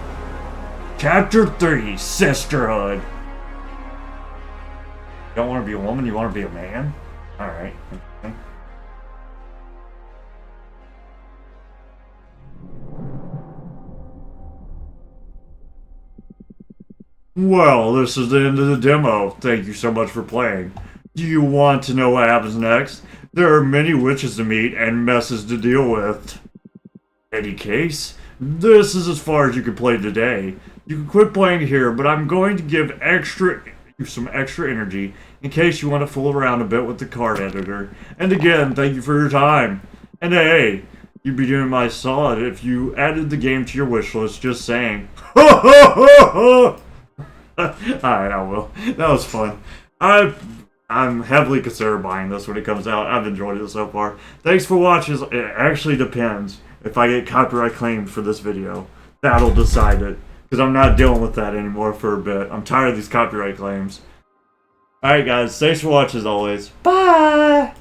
Speaker 1: Chapter 3, Sisterhood. You don't want to be a woman, you want to be a man? Alright. Well, this is the end of the demo. Thank you so much for playing. Do you want to know what happens next? There are many witches to meet and messes to deal with. In any case, this is as far as you can play today. You can quit playing here, but I'm going to give you some extra energy in case you want to fool around a bit with the card editor. And again, thank you for your time. And hey, you'd be doing my solid if you added the game to your wish list, just saying. Alright, I will. That was fun. I'm heavily considering buying this when it comes out. I've enjoyed it so far. Thanks for watching. It actually depends if I get copyright claimed for this video. That'll decide it. Because I'm not dealing with that anymore for a bit. I'm tired of these copyright claims. Alright guys, thanks for watching as always. Bye!